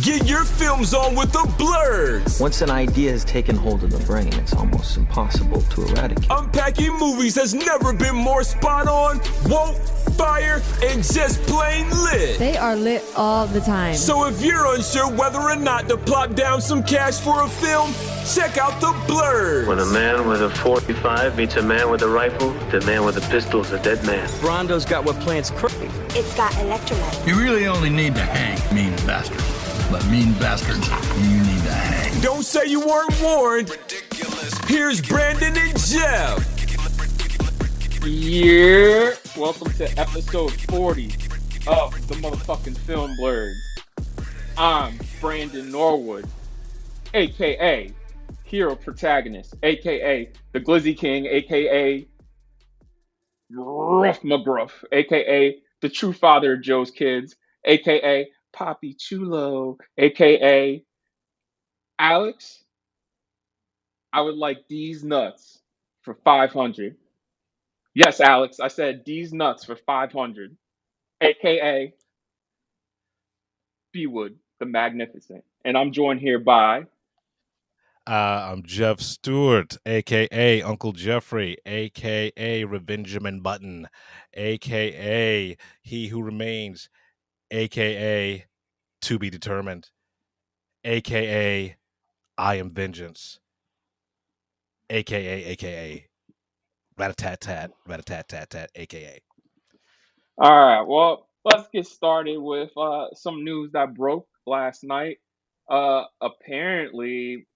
Get your films on with the Blurs. Once an idea has taken hold of the brain, it's almost impossible to eradicate. Unpacking movies has never been more spot on, woke, fire, and just plain lit. They are lit all the time. So if you're unsure whether or not to plop down some cash for a film, check out the Blurs. When a man with a 45 meets a man with a rifle, the man with a pistol is a dead man. Brondo's got what plants crave. It's got electrolyte. You really only need to hang mean bastards. But mean bastards, you need to hang. Don't say you weren't warned. Here's Brandon and Jeff. Yeah, welcome to episode 40 of the motherfucking Film Blurs. I'm Brandon Norwood, aka Hero Protagonist, aka the Glizzy King, aka Ruff McGruff, aka the true father of Joe's kids, aka Poppy Chulo, aka Alex. I would like these nuts for 500. Yes, Alex, I said these nuts for 500, aka B-Wood the Magnificent. And I'm joined here by I'm Jeff Stewart, aka Uncle Jeffrey, aka Revengeman Button, aka He Who Remains, aka To Be Determined, aka I Am Vengeance, aka Rat-a-tat-tat, rat-a-tat-tat-tat, aka. All right, well, let's get started with some news that broke last night. Apparently,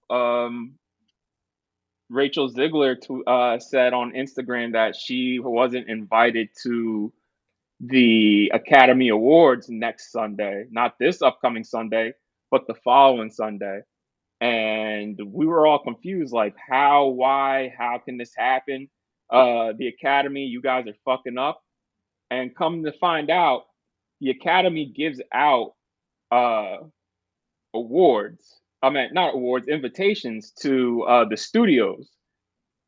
Rachel Ziegler said on Instagram that she wasn't invited to the Academy Awards next Sunday, not this upcoming Sunday, but the following Sunday. And we were all confused, like, how, why, how can this happen? The Academy, you guys are fucking up. And come to find out, the Academy gives out invitations to the studios.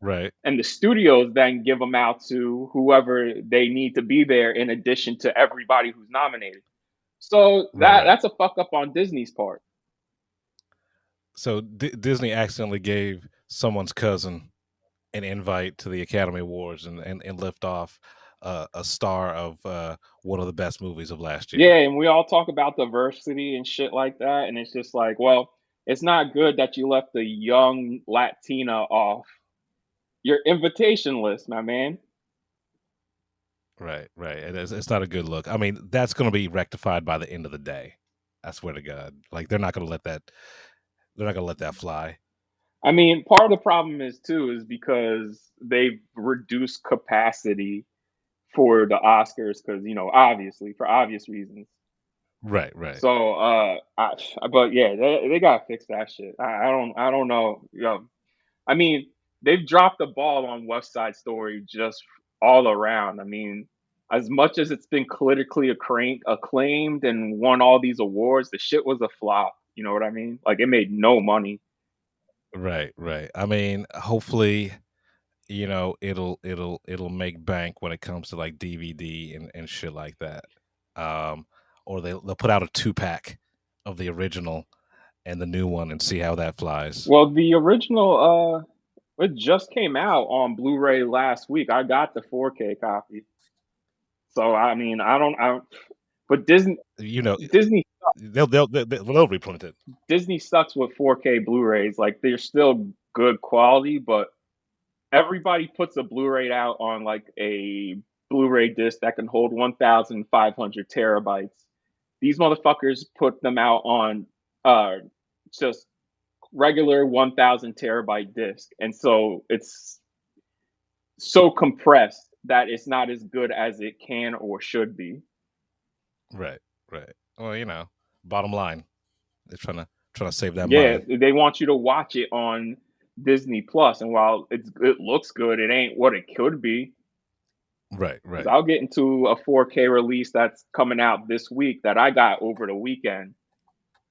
Right. And the studios then give them out to whoever they need to be there in addition to everybody who's nominated. So that's a fuck up on Disney's part. So Disney accidentally gave someone's cousin an invite to the Academy Awards and lift off a star of one of the best movies of last year. Yeah, and we all talk about diversity and shit like that, and it's just like, well, it's not good that you left the young Latina off your invitation list, my man. Right. It's not a good look. I mean, that's going to be rectified by the end of the day. I swear to God. Like, they're not going to let that fly. I mean, part of the problem is because they've reduced capacity for the Oscars because, obviously, for obvious reasons. Right. So, but yeah, they gotta fix that shit. I don't know. I mean, they've dropped the ball on West Side Story just all around. I mean, as much as it's been critically acclaimed and won all these awards, the shit was a flop. You know what I mean? Like, it made no money. Right. I mean, hopefully, it'll make bank when it comes to like DVD and shit like that. Or they'll put out a 2-pack of the original and the new one and see how that flies. Well, the original, it just came out on Blu-ray last week. I got the 4K copy. So I mean, but Disney, Disney, they'll reprint it. Disney sucks with 4K Blu-rays. Like, they're still good quality, but everybody puts a Blu-ray out on like a Blu-ray disc that can hold 1,500 terabytes. These motherfuckers put them out on just regular 1,000 terabyte disc, and so it's so compressed that it's not as good as it can or should be. Right. Well, bottom line, they're trying to save that money. Yeah, they want you to watch it on Disney Plus, and while it looks good, it ain't what it could be. Right. I'll get into a 4K release that's coming out this week that I got over the weekend,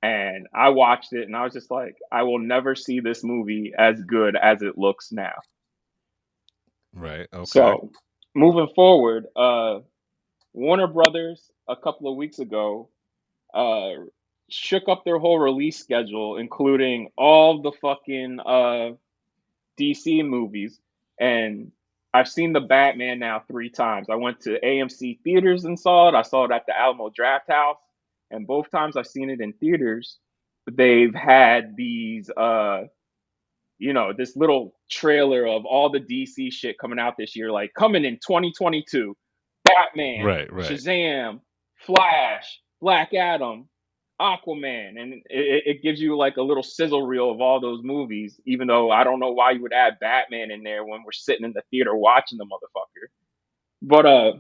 and I watched it, and I was just like, I will never see this movie as good as it looks now. Right. Okay. So, moving forward, Warner Brothers a couple of weeks ago shook up their whole release schedule, including all the fucking DC movies. And I've seen the Batman now 3 times. I went to AMC theaters and saw it. I saw it at the Alamo Draft House, and both times I've seen it in theaters, they've had these this little trailer of all the DC shit coming out this year, like coming in 2022, Batman, Right, right. Shazam, Flash, Black Adam, Aquaman, and it gives you like a little sizzle reel of all those movies. Even though I don't know why you would add Batman in there when we're sitting in the theater watching the motherfucker. But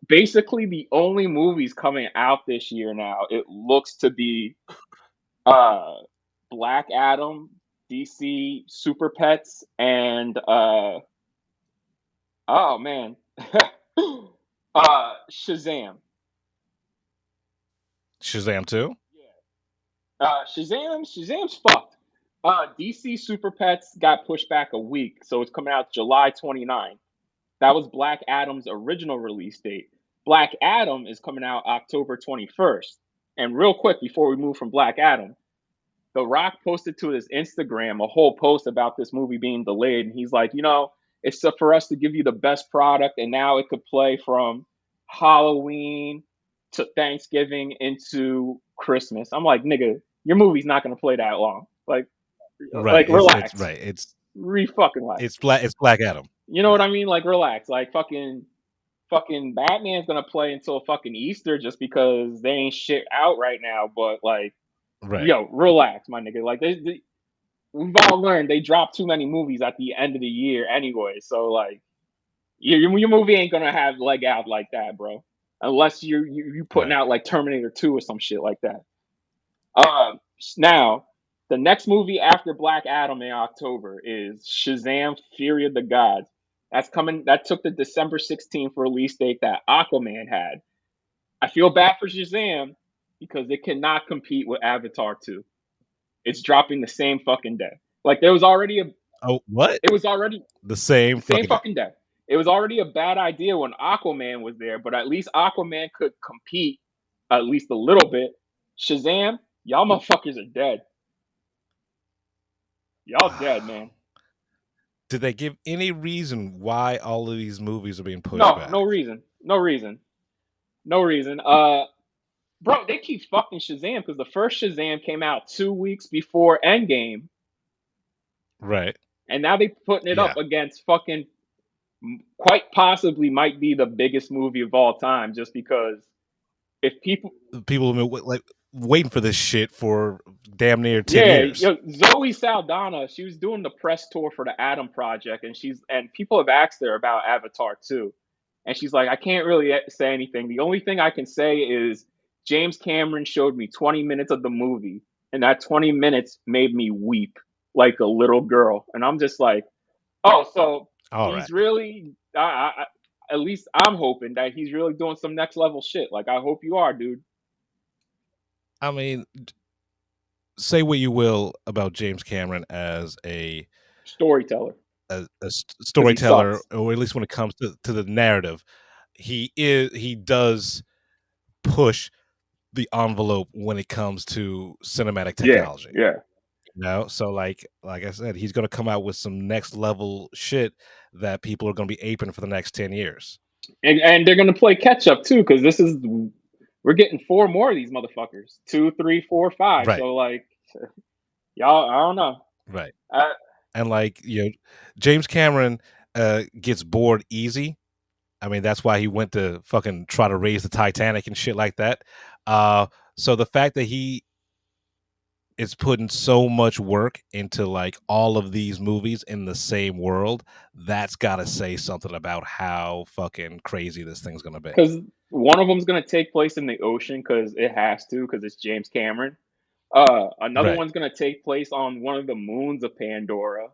basically the only movies coming out this year now, it looks to be uh Black Adam, DC Super Pets, and oh man, Shazam. Shazam 2? Shazam's fucked. DC Super Pets got pushed back a week, so it's coming out July 29th. That was Black Adam's original release date. Black Adam is coming out October 21st. And real quick, before we move from Black Adam, The Rock posted to his Instagram a whole post about this movie being delayed. And he's like, it's for us to give you the best product. And now it could play from Halloween to Thanksgiving into Christmas. I'm like, nigga, your movie's not going to play that long. Like Right. relax. It's right. It's Fucking relax. It's Black Adam. You know what I mean? Like, relax. Like, fucking Batman's gonna play until fucking Easter just because they ain't shit out right now. But like, Right. yo, relax, my nigga. Like, we've all learned they drop too many movies at the end of the year anyway. So like, your movie ain't gonna have leg out like that, bro. Unless you putting Right. out like Terminator 2 or some shit like that. Now, the next movie after Black Adam in October is Shazam: Fury of the Gods. That's coming. That took the December 16th release date that Aquaman had. I feel bad for Shazam because it cannot compete with Avatar 2. It's dropping the same fucking day. Like, there was already a. Oh, what? It was already The same fucking day. It was already a bad idea when Aquaman was there, but at least Aquaman could compete at least a little bit. Shazam, y'all motherfuckers are dead. Y'all dead, man. Did they give any reason why all of these movies are being pushed back? No reason. Bro, they keep fucking Shazam because the first Shazam came out 2 weeks before Endgame, Right. and now they putting it up against fucking quite possibly might be the biggest movie of all time, just because if people have been like waiting for this shit for damn near 10 years. Zoe Saldana, she was doing the press tour for the Adam Project, and people have asked her about Avatar 2, and she's like, I can't really say anything. The only thing I can say is James Cameron showed me 20 minutes of the movie, and that 20 minutes made me weep like a little girl. And I'm just like, oh, so he's really, at least I'm hoping that he's really doing some next level shit. Like, I hope you are, dude. I mean, say what you will about James Cameron as a storyteller, or at least when it comes to the narrative, he does push the envelope when it comes to cinematic technology. Yeah. So like I said, he's going to come out with some next level shit that people are going to be aping for the next 10 years. And they're going to play catch up too, because we're getting 4 more of these motherfuckers. 2, 3, 4, 5. Right. So like, y'all, I don't know. Right. And like, James Cameron gets bored easy. I mean, that's why he went to fucking try to raise the Titanic and shit like that. So the fact that he is putting so much work into like all of these movies in the same world, that's got to say something about how fucking crazy this thing's going to be. Because one of them's going to take place in the ocean because it has to, because it's James Cameron. Another one's going to take place on one of the moons of Pandora.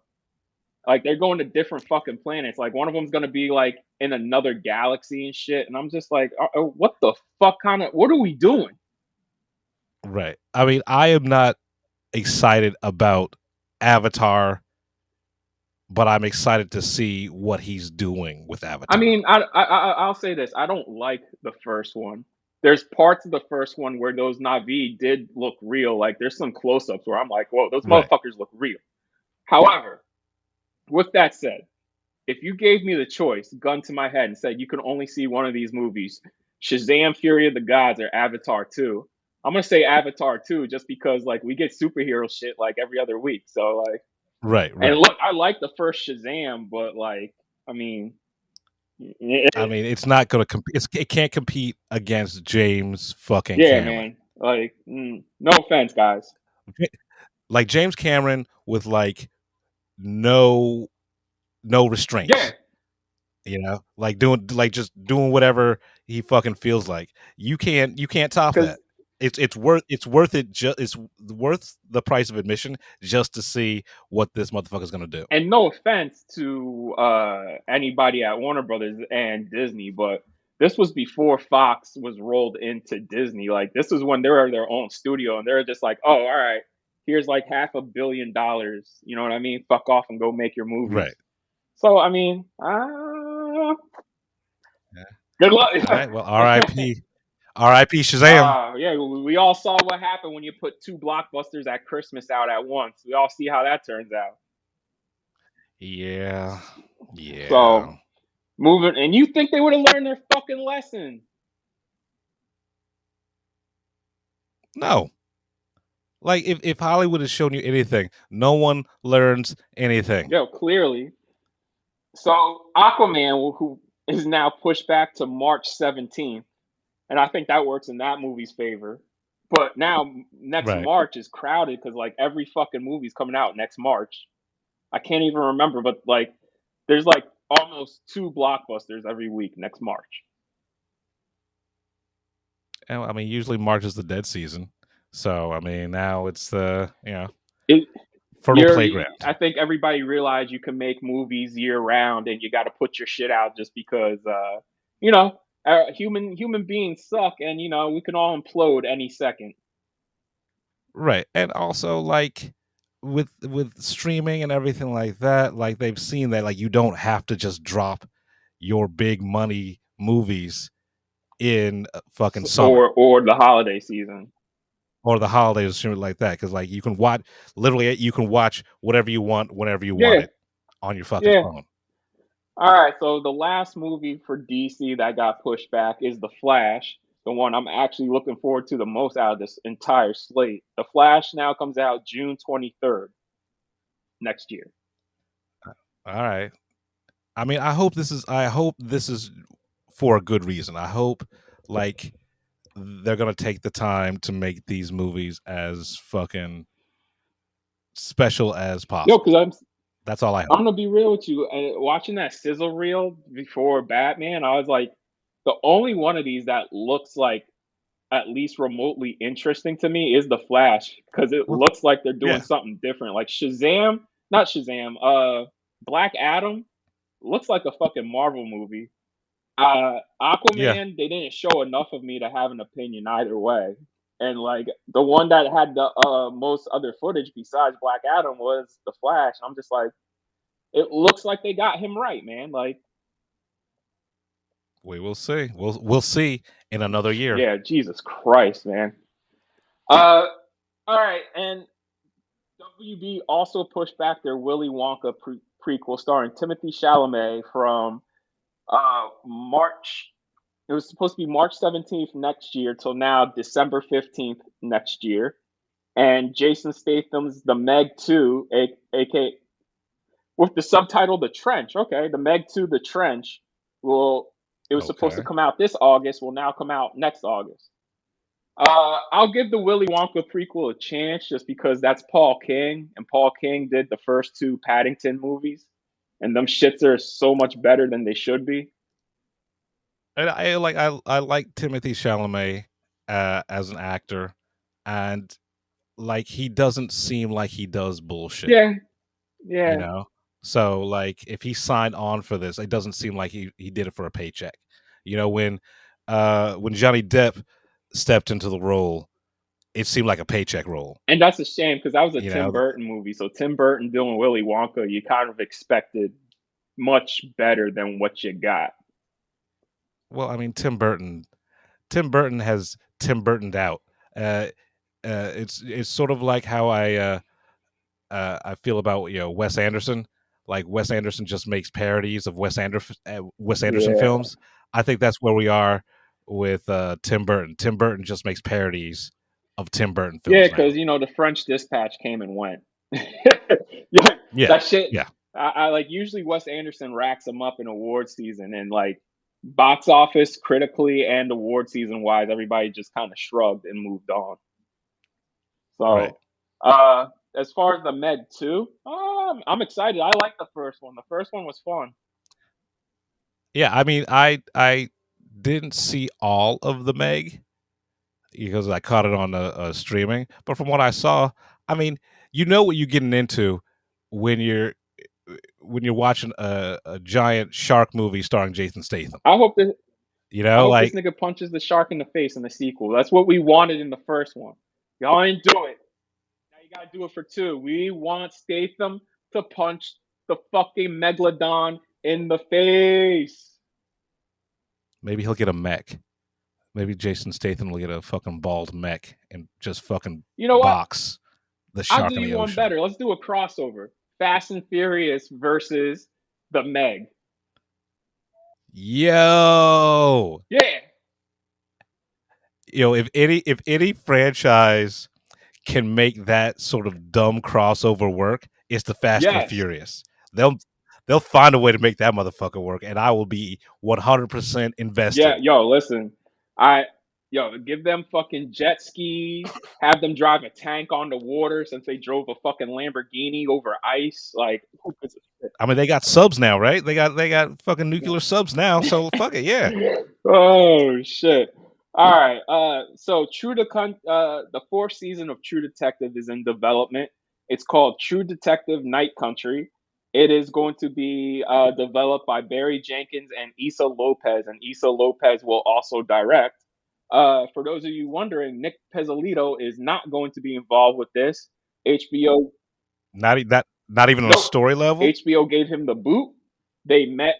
Like, they're going to different fucking planets. Like, one of them's going to be like in another galaxy and shit. And I'm just like, what the fuck what are we doing? Right. I mean, I am not excited about Avatar, but I'm excited to see what he's doing with Avatar. I mean, I'll say this. I don't like the first one. there's parts of the first one where those Navi did look real. Like there's some close-ups where I'm like, whoa, those Right. motherfuckers look real. However, with that said, if you gave me the choice, gun to my head, and said you could only see one of these movies, Shazam, Fury of the Gods, or Avatar 2, I'm gonna say Avatar 2 just because like we get superhero shit like every other week. So like, Right. and Right. look, I like the first Shazam, but like, I mean, I mean, it's not going to compete. It can't compete against James fucking yeah, Cameron. man. Like, no offense, guys. Like James Cameron with like no Yeah, restraints. Like just doing whatever he fucking feels like. You can't top because that. It's worth it. It's worth the price of admission just to see what this motherfucker's gonna do. and no offense to anybody at Warner Brothers and Disney, but this was before Fox was rolled into Disney. Like this is when they were their own studio, and they're just like, oh, all right, here's like $500 million. You know what I mean? Fuck off and go make your movies. Right. So I mean, Yeah. good luck. All right. Well, R.I.P. R.I.P. Shazam. Yeah, we all saw what happened when you put two blockbusters at Christmas out at once. We all see how that turns out. Yeah. Yeah. So moving, and you think they would have learned their fucking lesson? No. Like if Hollywood has shown you anything, no one learns anything. Yo, clearly. So Aquaman, who is now pushed back to March 17th, and I think that works in that movie's favor. But now next Right. March is crowded because like every fucking movie's coming out next March. I can't even remember, but like there's like almost 2 blockbusters every week next March. And, I mean, usually March is the dead season, so I mean now it's the It, fertile playground. I think everybody realized you can make movies year round, and you got to put your shit out just because you know human beings suck, and we can all implode any second. Right. And also like with streaming and everything like that, like they've seen that like you don't have to just drop your big money movies in fucking summer Or the holiday season. or the holidays or something like that, because like you can watch whatever you want whenever you want Yeah, it on your fucking yeah. phone. All right, so the last movie for DC that got pushed back is The Flash, the one I'm actually looking forward to the most out of this entire slate. The Flash now comes out June 23rd next year. All right. I mean, I hope this is for a good reason. I hope like they're gonna take the time to make these movies as fucking special as Yo, possible. because That's all I I'm hope. gonna be real with you. Watching that sizzle reel before Batman, I was like, the only one of these that looks like at least remotely interesting to me is the Flash because it Well, looks like they're doing yeah. something different. Like Shazam, not Shazam, Black Adam looks like a fucking Marvel movie. Yeah. Aquaman, they didn't show enough of me to have an opinion either way. And like the one that had the most other footage besides Black Adam was the Flash. I'm just like, it looks like they got him right, man. Like, We will see. We'll see in another year. yeah, Jesus Christ, man. All right, and WB also pushed back their Willy Wonka prequel starring Timothy Chalamet from March. It was supposed to be March 17th next year till now December 15th next year. And Jason Statham's The Meg 2, aka with the subtitle The Trench. Okay, The Meg 2 The Trench it was supposed to Okay. come out this August, will now come out next August. I'll give the Willy Wonka prequel a chance just because that's Paul King, and Paul King did the first 2 Paddington movies, and them shits are so much better than they should be. And I like Timothy Chalamet as an actor, and like he doesn't seem like he does bullshit. Yeah, You yeah. know? So like if he signed on for this, it doesn't seem like he did it for a paycheck. When Johnny Depp stepped into the role, it seemed like a paycheck role. And that's a shame because that was a You Tim know? Burton movie. So Tim Burton doing Willy Wonka, you kind of expected much better than what you got. Well, I mean Tim Burton Tim Burton has Tim Burtoned out. Uh, it's sort of like how I feel about Wes Anderson. Like Wes Anderson just makes parodies of Wes Anderson Yeah. films. I think that's where we are with Tim Burton. Tim Burton just makes parodies of Tim Burton Yeah, films because now. the French Dispatch came and went. Yeah, Yeah, that shit. yeah. I like usually Wes Anderson racks them up in award season, and like box office, critically, and award season wise, everybody just kind of shrugged and moved on. Right. So, as far as the Meg 2, I'm excited. I like the first one. The first one was fun. Yeah, I mean, I didn't see all of the Meg because I caught it on streaming, but from what I saw, I mean, you know what you're getting into when you're watching a giant shark movie starring Jason Statham. I hope this. You I know, hope this like nigga punches the shark in the face in the sequel. That's what we wanted in the first one. Y'all ain't do it. Now you gotta do it for 2. We want Statham to punch the fucking megalodon in the face. maybe he'll get a mech. Maybe Jason Statham will get a fucking bald mech and just fucking You know what? box the I'll shark do in you the one ocean. better. Let's do a crossover. Fast and Furious versus the Meg. Yo, Yeah. if any franchise can make that sort of dumb crossover work, it's the Fast and Yes. Furious. They'll find a way to make that motherfucker work, and I will be 100% Yeah, invested. yo, listen. I give them fucking jet skis, have them drive a tank on the water since they drove a fucking Lamborghini over ice. Like, who gives a I mean, they got subs now, right? They got fucking nuclear subs now, so fuck it, yeah. shit? Oh shit. All right. So the 4th season of True Detective is in development. It's called True Detective Night Country. It is going to be developed by Barry Jenkins and Issa Lopez, and Issa Lopez will also direct. For those of you wondering, Nick Pezzolito is not going to be involved with this. HBO, Not even on a nope. story level. HBO gave him the boot. They met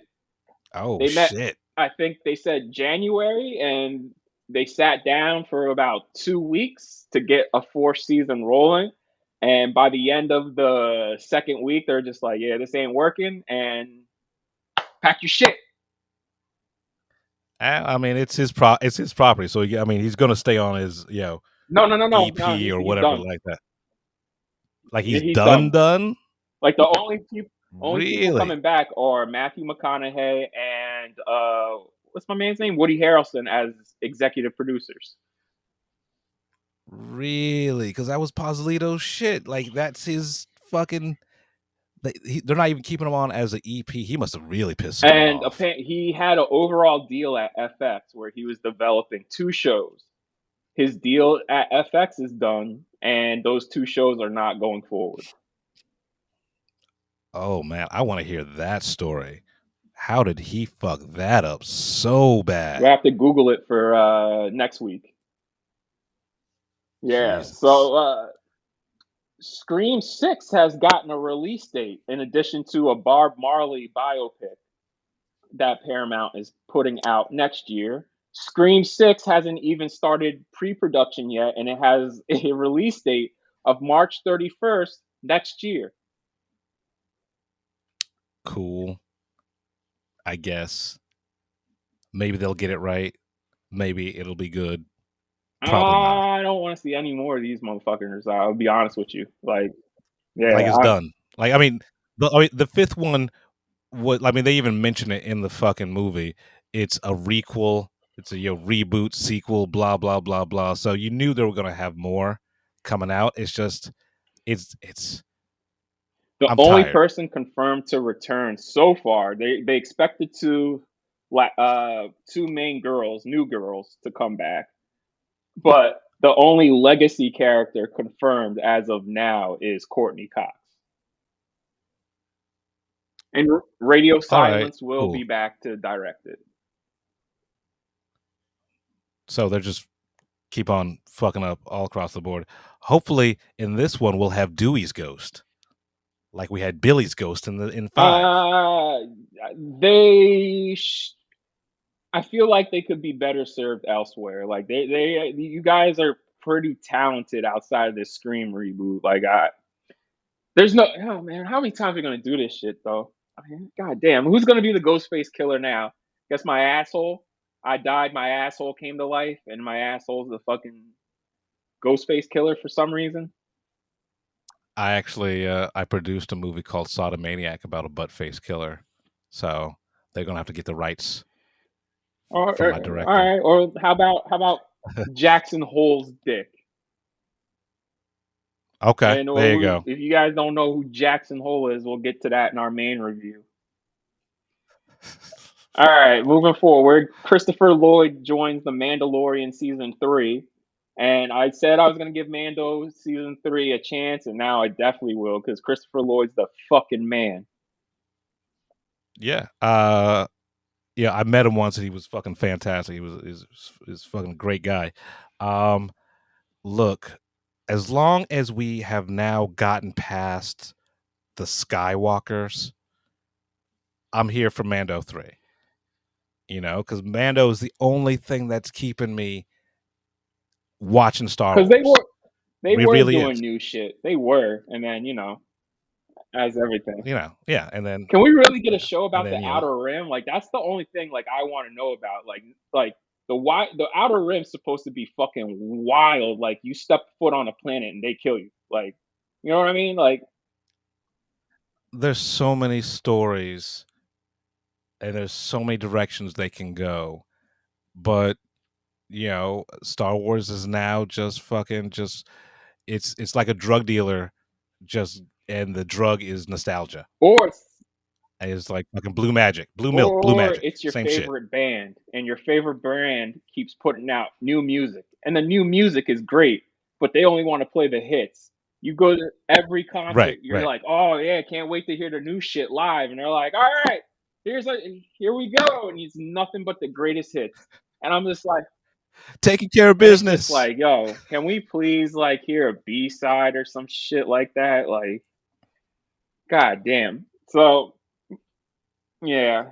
Oh they met, shit! I think they said January, and they sat down for about 2 weeks to get a 4th season rolling. And by the end of the 2nd week, they're just like, yeah, this ain't working, and pack your shit. I mean, it's his property, so I mean, he's gonna stay on his No, no, no, no, no. EP or He's whatever done. like that. Like Yeah, he's he's done. done. Like the only people Really, coming back are Matthew McConaughey and what's my man's name? Woody Harrelson as executive producers. really, because that was Pozzolito's shit. Like that's his fucking. They're not even keeping him on as an EP. He must have really pissed someone And off. he had an overall deal at FX where he was developing 2 shows. His deal at FX is done, and those 2 shows are not going forward. Oh man, I want to hear that story. How did he fuck that up so We bad? have to Google it for next week. Yeah. Jesus. So Scream 6 has gotten a release date in addition to a Barb Marley biopic that Paramount is putting out next year. Scream 6 hasn't even started pre-production yet, and it has a release date of March 31st next year. Cool. I guess. Maybe they'll get it right. Maybe it'll be good. Probably not. I don't want to see any more of these motherfuckers. I'll be honest with you. Like, Like yeah, it's done. Like the fifth one was. I mean, they even mention it in the fucking movie. It's a requel. It's a reboot, sequel, blah blah blah blah. So you knew they were gonna have more coming out. It's just it's. the I'm only tired. person confirmed to return so far, they expected to, like, 2 main girls, new girls, to come back. But the only legacy character confirmed as of now is Courtney Cox. And Radio All right, Silence will be cool. back to direct it. So they're just keep on fucking up all across the board. Hopefully, in this one, we'll have Dewey's ghost, like we had Billy's ghost in 5. Uh, they I feel like they could be better served elsewhere. Like you guys are pretty talented outside of this Scream reboot. Like there's no, oh man, how many times are we gonna do this shit though? I mean, god damn, who's gonna be the Ghostface killer now? Guess my asshole. I died, my asshole came to life, and my asshole's the fucking Ghostface killer for some reason. I actually I produced a movie called Sodomaniac about a butt-faced killer, so they're gonna have to get the rights from my All director. right. Or how about Jackson Hole's dick? Okay, And there you go. if you guys don't know who Jackson Hole is, we'll get to that in our main review. All right, moving forward, Christopher Lloyd joins The Mandalorian season 3, and I said I was gonna give Mando season 3 a chance, and now I definitely will because Christopher Lloyd's the fucking man. Yeah. Yeah, I met him once and he was fucking fantastic. He's fucking great guy. Um, look, as long as we have now gotten past the Skywalkers, I'm here for Mando 3. You know, because Mando is the only thing that's keeping me watching Star Because Wars. they It were really doing is. new shit. They were, and then as everything. You know, yeah, and then Can we really get a yeah, show and about then the Outer Rim? Like that's the only thing like I want to know about. Like the Outer Rim's supposed to be fucking wild. Like you step foot on a planet and they kill you. Like you know what I mean? Like there's so many stories and there's so many directions they can go, but you know, Star Wars is now just fucking just it's like a drug dealer just and the drug is nostalgia. or And it's like fucking blue magic, blue or magic, it's your same shit. favorite band and your favorite band keeps putting out new music and the new music is great, but they only want to play the hits. You go to every concert, Right, you're right. like, oh yeah, can't wait to hear the new shit live, and they're like, all right, here we go, and it's nothing but the greatest hits, and I'm just like, Taking care of and it's just business. like, yo, can we please like hear a B side or some shit like that? Like, god damn. So yeah.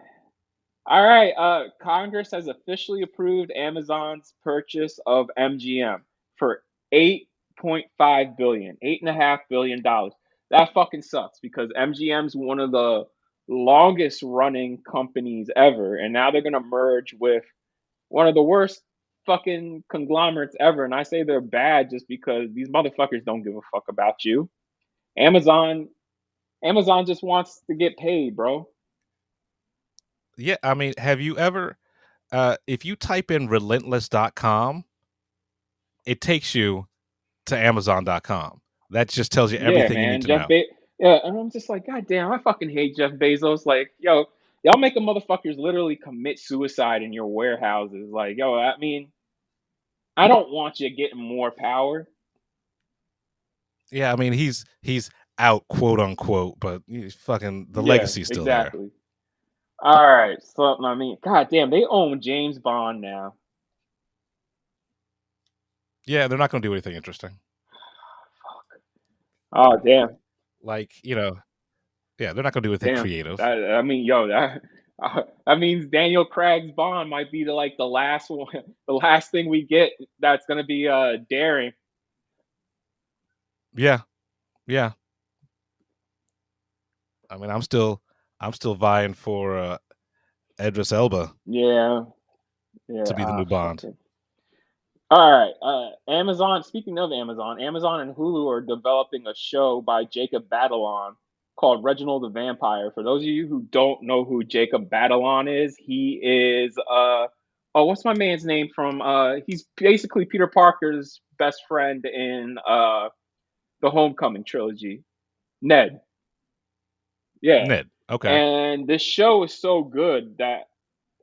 All right. Congress has officially approved Amazon's purchase of MGM for 8.5 billion, $8.5 billion. That fucking sucks because MGM's one of the longest running companies ever, and now they're gonna merge with one of the worst fucking conglomerates ever. And I say they're bad just because these motherfuckers don't give a fuck about you. Amazon, Amazon just wants to get paid, bro. Yeah, I mean, have you ever if you type in relentless.com, it takes you to amazon.com. That just tells you Yeah, everything you need man. to know. Yeah, and I'm just like, God damn, I fucking hate Jeff Bezos. Like, yo, y'all making motherfuckers literally commit suicide in your warehouses. Like, yo, I mean, I don't want you getting more power. Yeah, I mean, he's out, quote unquote, but he's fucking the Yeah, legacy's still there. exactly. All right. So I mean, God damn, they own James Bond now. Yeah, they're not going to do anything interesting. Oh damn, Like, you know, yeah, they're not going to do anything damn. creative. I mean, yo, that means Daniel Craig's Bond might be the last one, the last thing we get that's gonna be daring. Yeah, yeah. I mean, I'm still vying for Idris Elba Yeah, yeah. to be the new Bond. Fucking. All right. Amazon. Speaking of Amazon, Amazon and Hulu are developing a show by Jacob Batalon called Reginald the Vampire. For those of you who don't know who Jacob Batalon is, he is oh, what's my man's name from? He's basically Peter Parker's best friend in the Homecoming trilogy, Ned. Yeah. Ned. Okay. And this show is so good that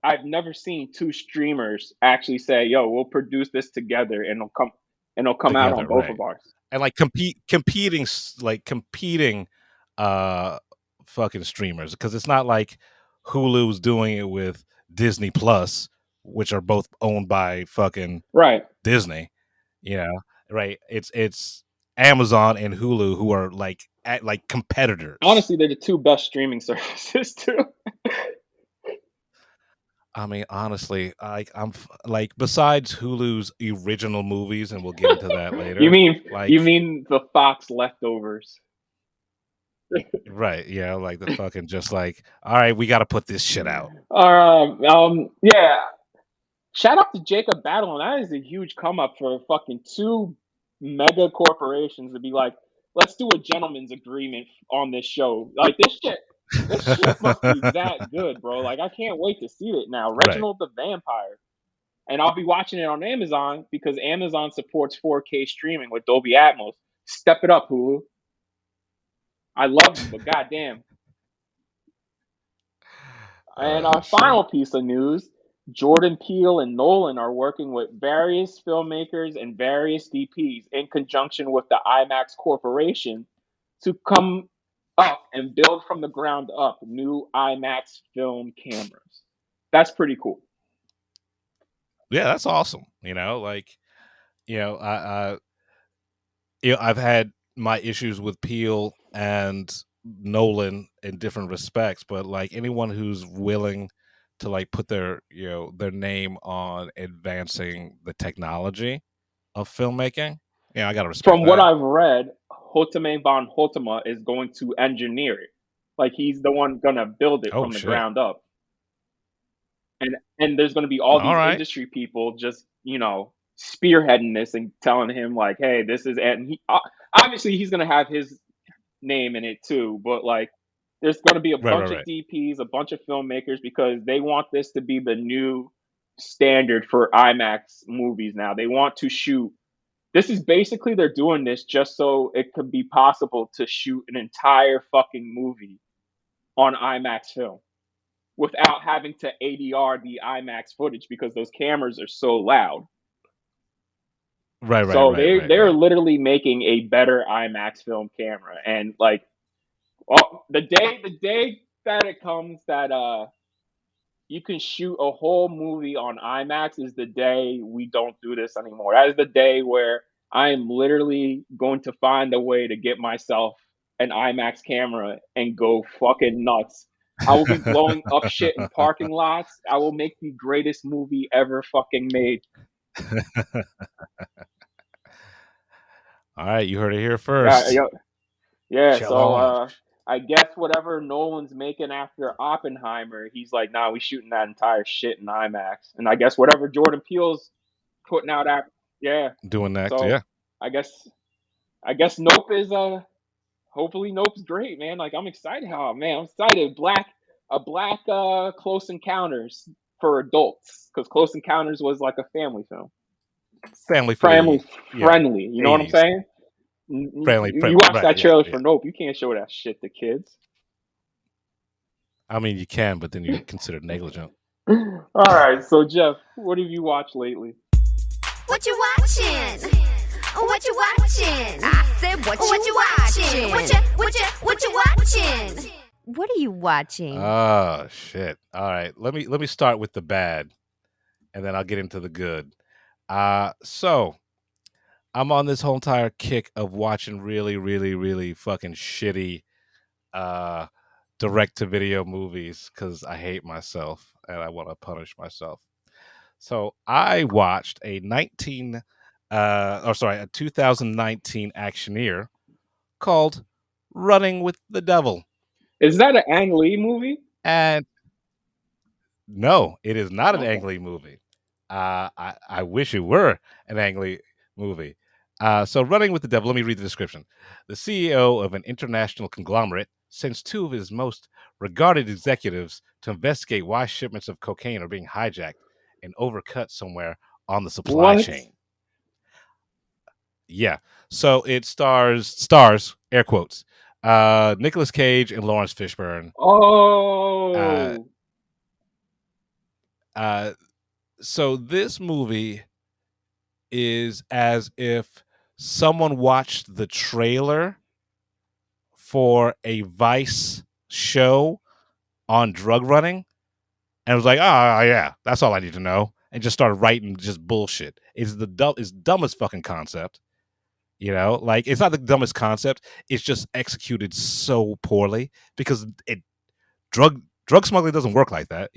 I've never seen two streamers actually say, "Yo, we'll produce this together and it'll come out on Together, both right. of ours." And like competing uh fucking streamers because it's not like Hulu's doing it with Disney Plus, which are both owned by fucking Right. Disney, you know, right? It's Amazon and Hulu who are like competitors. Honestly, they're the two best streaming services too. I mean, honestly, like besides Hulu's original movies, and we'll get into that You later. mean you Like, mean the Fox leftovers? right, yeah, like the fucking just like, all right, we got to put this shit out. Yeah. Shout out to Jacob Batalon. That is a huge come up for fucking two mega corporations to be like, let's do a gentleman's agreement on this show. Like this shit must be that good, bro. Like I can't wait to see it now. Right. Reginald the Vampire. And I'll be watching it on Amazon because Amazon supports 4K streaming with Dolby Atmos. Step it up, Hulu. I love you, but goddamn. And our Shit. final piece of news, Jordan Peele and Nolan are working with various filmmakers and various DPs in conjunction with the IMAX Corporation to come up and build from the ground up new IMAX film cameras. That's pretty cool. Yeah, that's awesome. Like, I've had my issues with Peel and Nolan in different respects, but like anyone who's willing to like put their name on advancing the technology of filmmaking, I gotta respect From what that. I've read, Hotame von Hotema is going to engineer it. Like he's the one gonna build it Oh from the shit! ground up. And there's going to be all All these right, industry people just spearheading this and telling him like, hey, this is, and he obviously he's going to have his name in it too, but like there's going to be a right, right, bunch of right. DPs, a bunch of filmmakers, because they want this to be the new standard for IMAX movies. Now they want to shoot, this is basically, they're doing this just so it could be possible to shoot an entire fucking movie on IMAX film without having to ADR the IMAX footage because those cameras are so loud. Right, right, So right, they right, they're right. literally making a better IMAX film camera. And like, well, the day that it comes that you can shoot a whole movie on IMAX is the day we don't do this anymore. That is the day where I am literally going to find a way to get myself an IMAX camera and go fucking nuts. I will be blowing up shit in parking lots. I will make the greatest movie ever fucking made. All right, you heard it here Yeah, first. yeah, yeah. So Shalom. I guess whatever Nolan's making after Oppenheimer, he's like, nah, we shooting that entire shit in IMAX. And I guess whatever Jordan Peele's putting out after, yeah. Doing next, So yeah. I guess I guess Nope is hopefully Nope's great, man. Like I'm excited. Oh man, I'm excited. Black Close Encounters for adults, because Close Encounters was like a family film, Family for family the friendly. You know what I'm 80s. saying? You watch Right, that yeah, trailer yeah. for Nope, you can't show that shit to kids. I mean, you can, but then you're considered negligent. All right, so Jeff, what have you watched lately? What you watching? What you watching? I said what you watching? What you watching? What are you watching? Oh shit! All right, let me start with the bad, and then I'll get into the good. So I'm on this whole entire kick of watching really, really, really fucking shitty uh direct to video movies because I hate myself and I want to punish myself. So I watched a 2019 actioneer called Running with the Devil. Is that an Ang Lee movie? And no, it is not an Okay. Ang Lee movie. I wish it were an Ang Lee movie. So, Running with the Devil, let me read the description. The CEO of an international conglomerate sends two of his most regarded executives to investigate why shipments of cocaine are being hijacked and overcut somewhere on the supply What? chain. Yeah. So it stars air quotes, Nicolas Cage and Lawrence Fishburne. Uh, Oh. uh, so this movie is as if someone watched the trailer for a Vice show on drug running and was like, "Oh yeah, that's all I need to know," and just started writing just bullshit. It's dumbest fucking concept. Like it's not the dumbest concept. It's just executed so poorly because drug Drug smuggling doesn't work like that.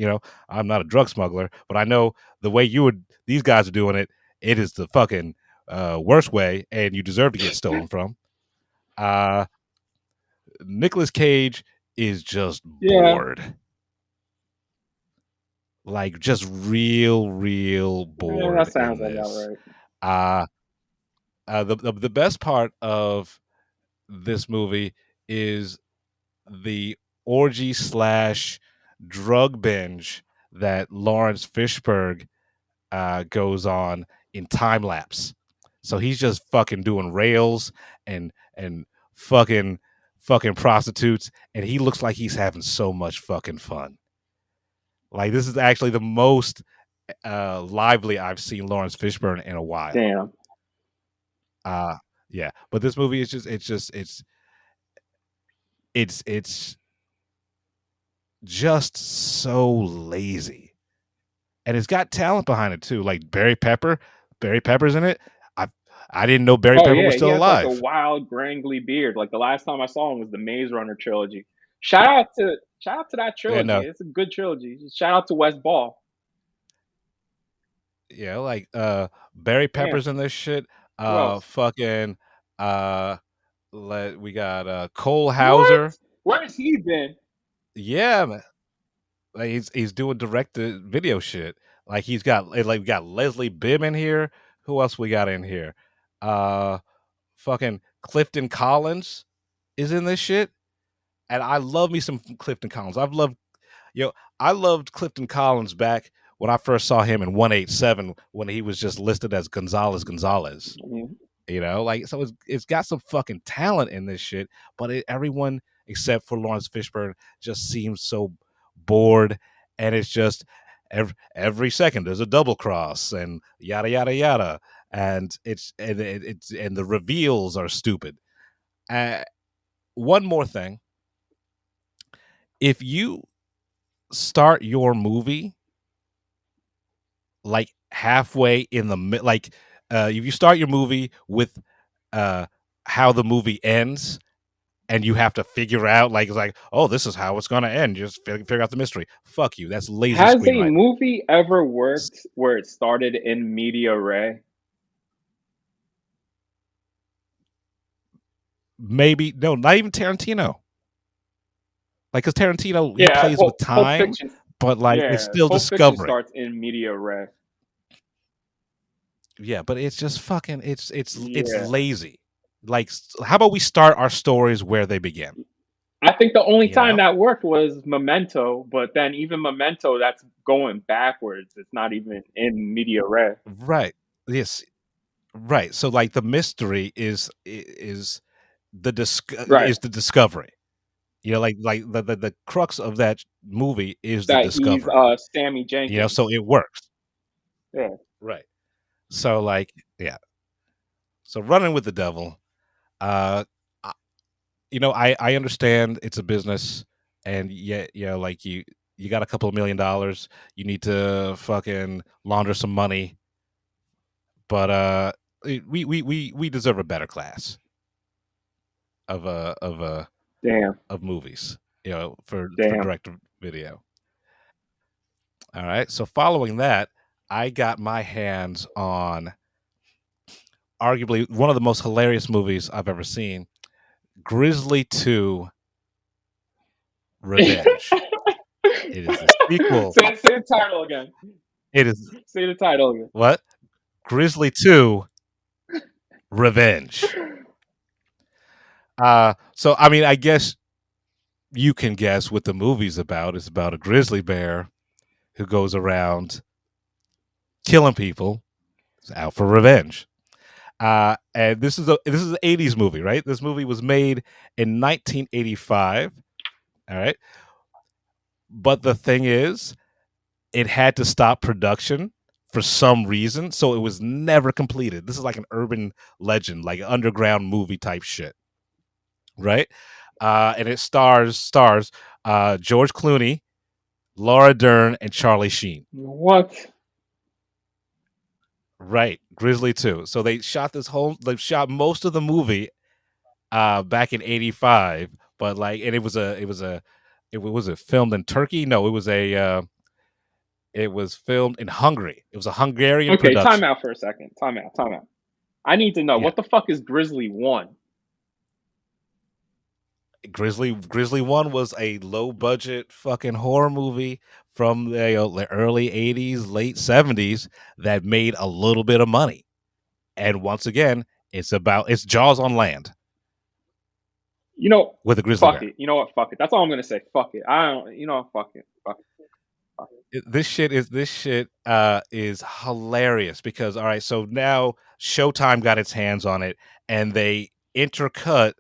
I'm not a drug smuggler, but I know the way these guys are doing it. It is the fucking worst way, and you deserve to get stolen from. Uh, Nicolas Cage is just Yeah, bored, like just real that bored sounds in about this. right. Uh, the best part of this movie is the orgy slash drug binge that Lawrence Fishburne goes on in time lapse. So he's just fucking doing rails and fucking fucking prostitutes, and he looks like he's having so much fucking fun. Like this is actually the most lively I've seen Lawrence Fishburne in a while. Damn. Uh yeah, but this movie is it's just so lazy, and it's got talent behind it too. Like Barry Pepper's in it. I I didn't know Barry Oh Pepper was yeah, he still has like a alive. wild, grangly beard. Like the last time I saw him was the Maze Runner trilogy. Shout out to that Yeah, trilogy. no, It's a good trilogy. Shout out to Wes Ball. yeah, like Barry Damn. Pepper's in this shit. Who else? Fucking uh, we got Cole What? Hauser. Where has he been? Yeah, man. Like he's doing direct to video shit. Like he's got like we got Leslie Bibb in here. Who else we got in here? Uh, Fucking Clifton Collins is in this shit, and I love me some Clifton Collins. Yo, I loved Clifton Collins back when I first saw him in 187 when he was just listed as Gonzalez Gonzalez. Mhm. Like so it's got some fucking talent in this shit, but everyone except for Lawrence Fishburne just seems so bored, and it's just every second there's a double cross and yada yada yada, and it's the reveals are stupid. Uh, One more thing, if you start your movie like halfway in the like if you start your movie with uh how the movie ends, and you have to figure out like it's like, oh, this is how it's gonna end, just figure out the mystery. Fuck you, that's lazy Has a screenwriting. movie ever worked where it started in media res? Maybe no, not even Tarantino. Like, because Tarantino, he Yeah, plays with Pulp time, Fiction. but like it's Yeah, still Pulp Fiction discovery. starts in media res. Yeah, but it's just fucking it's Yeah. lazy. Like, how about we start our stories where they begin? I think the only You time know, that worked was Memento, but then even Memento, that's going backwards. It's not even in media res. right? Yes, right. So like the mystery Right. is the discovery. Like the crux of that movie is the That he's discovery. Sammy So Jenkins. it works. Yeah. Right. So like, yeah. So running with the devil. Uh, I- I understand it's a business, and yet, like you got a couple of $1 million. You need to fucking launder some money, but we deserve a better class of Damn. of movies. For Damn. direct to video. All right. So following that, I got my hands on arguably one of the most hilarious movies I've ever seen, Grizzly 2 say, Revenge. It is the sequel. say the title again. It is Say the title again. what? Grizzly 2 Revenge. So I mean, I guess you can guess what the movie's about. It's about a grizzly bear who goes around killing people, out for revenge. And this is an 80s movie, right? This movie was made in 1985. All right. But the thing is, it had to stop production for some reason, so it was never completed. This is like an urban legend, like an underground movie type shit, right? And it stars George Clooney, Laura Dern, and Charlie Sheen. What? Right, Grizzly 2. So they shot most of the movie back in '85, but like, and it was a It was it filmed in Turkey? No, it was a. It was filmed in Hungary. It was a Hungarian Okay, time production. out for a second. Time out. Time out. I need to know Yeah, what the fuck is Grizzly One? Grizzly One was a low budget fucking horror movie from the early '80s, late '70s that made a little bit of money. And once again, it's Jaws on land You know, with a grizzly fuck bear. it. You know what? Fuck it. That's all I'm gonna say. Fuck it. I don't. You know what? Fuck it. Fuck it. Fuck it. This shit is hilarious because all right, so now Showtime got its hands on it and they intercut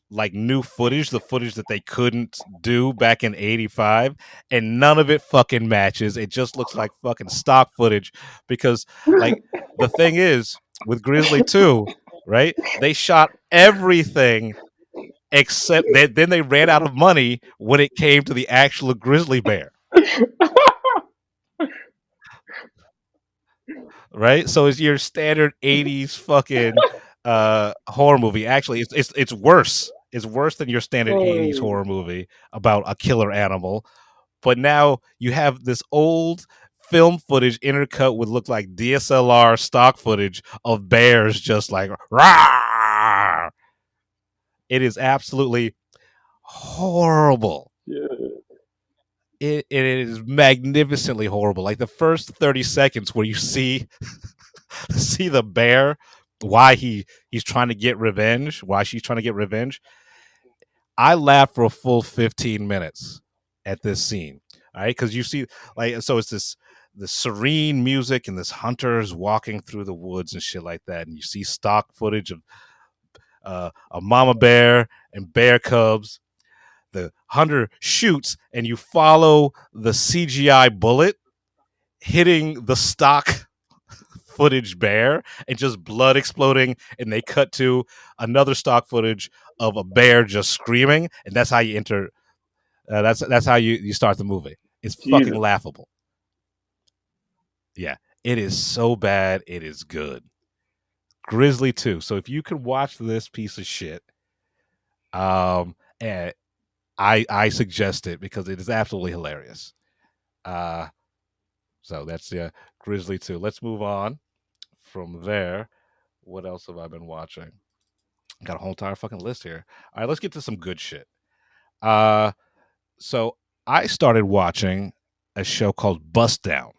like new footage, the footage that they couldn't do back in '85, and none of it fucking matches. It just looks like fucking stock footage because like the thing is with Grizzly 2, right? They shot everything except then they ran out of money when it came to the actual grizzly bear. Right? So it's your standard '80s fucking horror movie. Actually, it's worse. It's worse than your standard '80s Oh, horror movie about a killer animal. But now you have this old film footage intercut with look like DSLR stock footage of bears just like rah. It is absolutely horrible. yeah. It is magnificently horrible. Like the first 30 seconds where you see see the bear, why he's trying to get revenge, why she's trying to get revenge. I laughed for a full 15 minutes at this scene. All right, because you see, like, so it's this serene music and this hunter's walking through the woods and shit like that, and you see stock footage of a mama bear and bear cubs. The hunter shoots, and you follow the CGI bullet hitting the stock footage bear and just blood exploding, and they cut to another stock footage of a bear just screaming, and that's how you enter. That's how you start the movie. It's fucking Jesus. laughable. Yeah, it is so bad. It is good. Grizzly 2. So if you can watch this piece of shit, and I suggest it because it is absolutely hilarious. Uh, so that's Grizzly 2. Let's move on from there. What else have I been watching? Got a whole entire fucking list here. All right, let's get to some good shit. Uh, so I started watching a show called Bust Down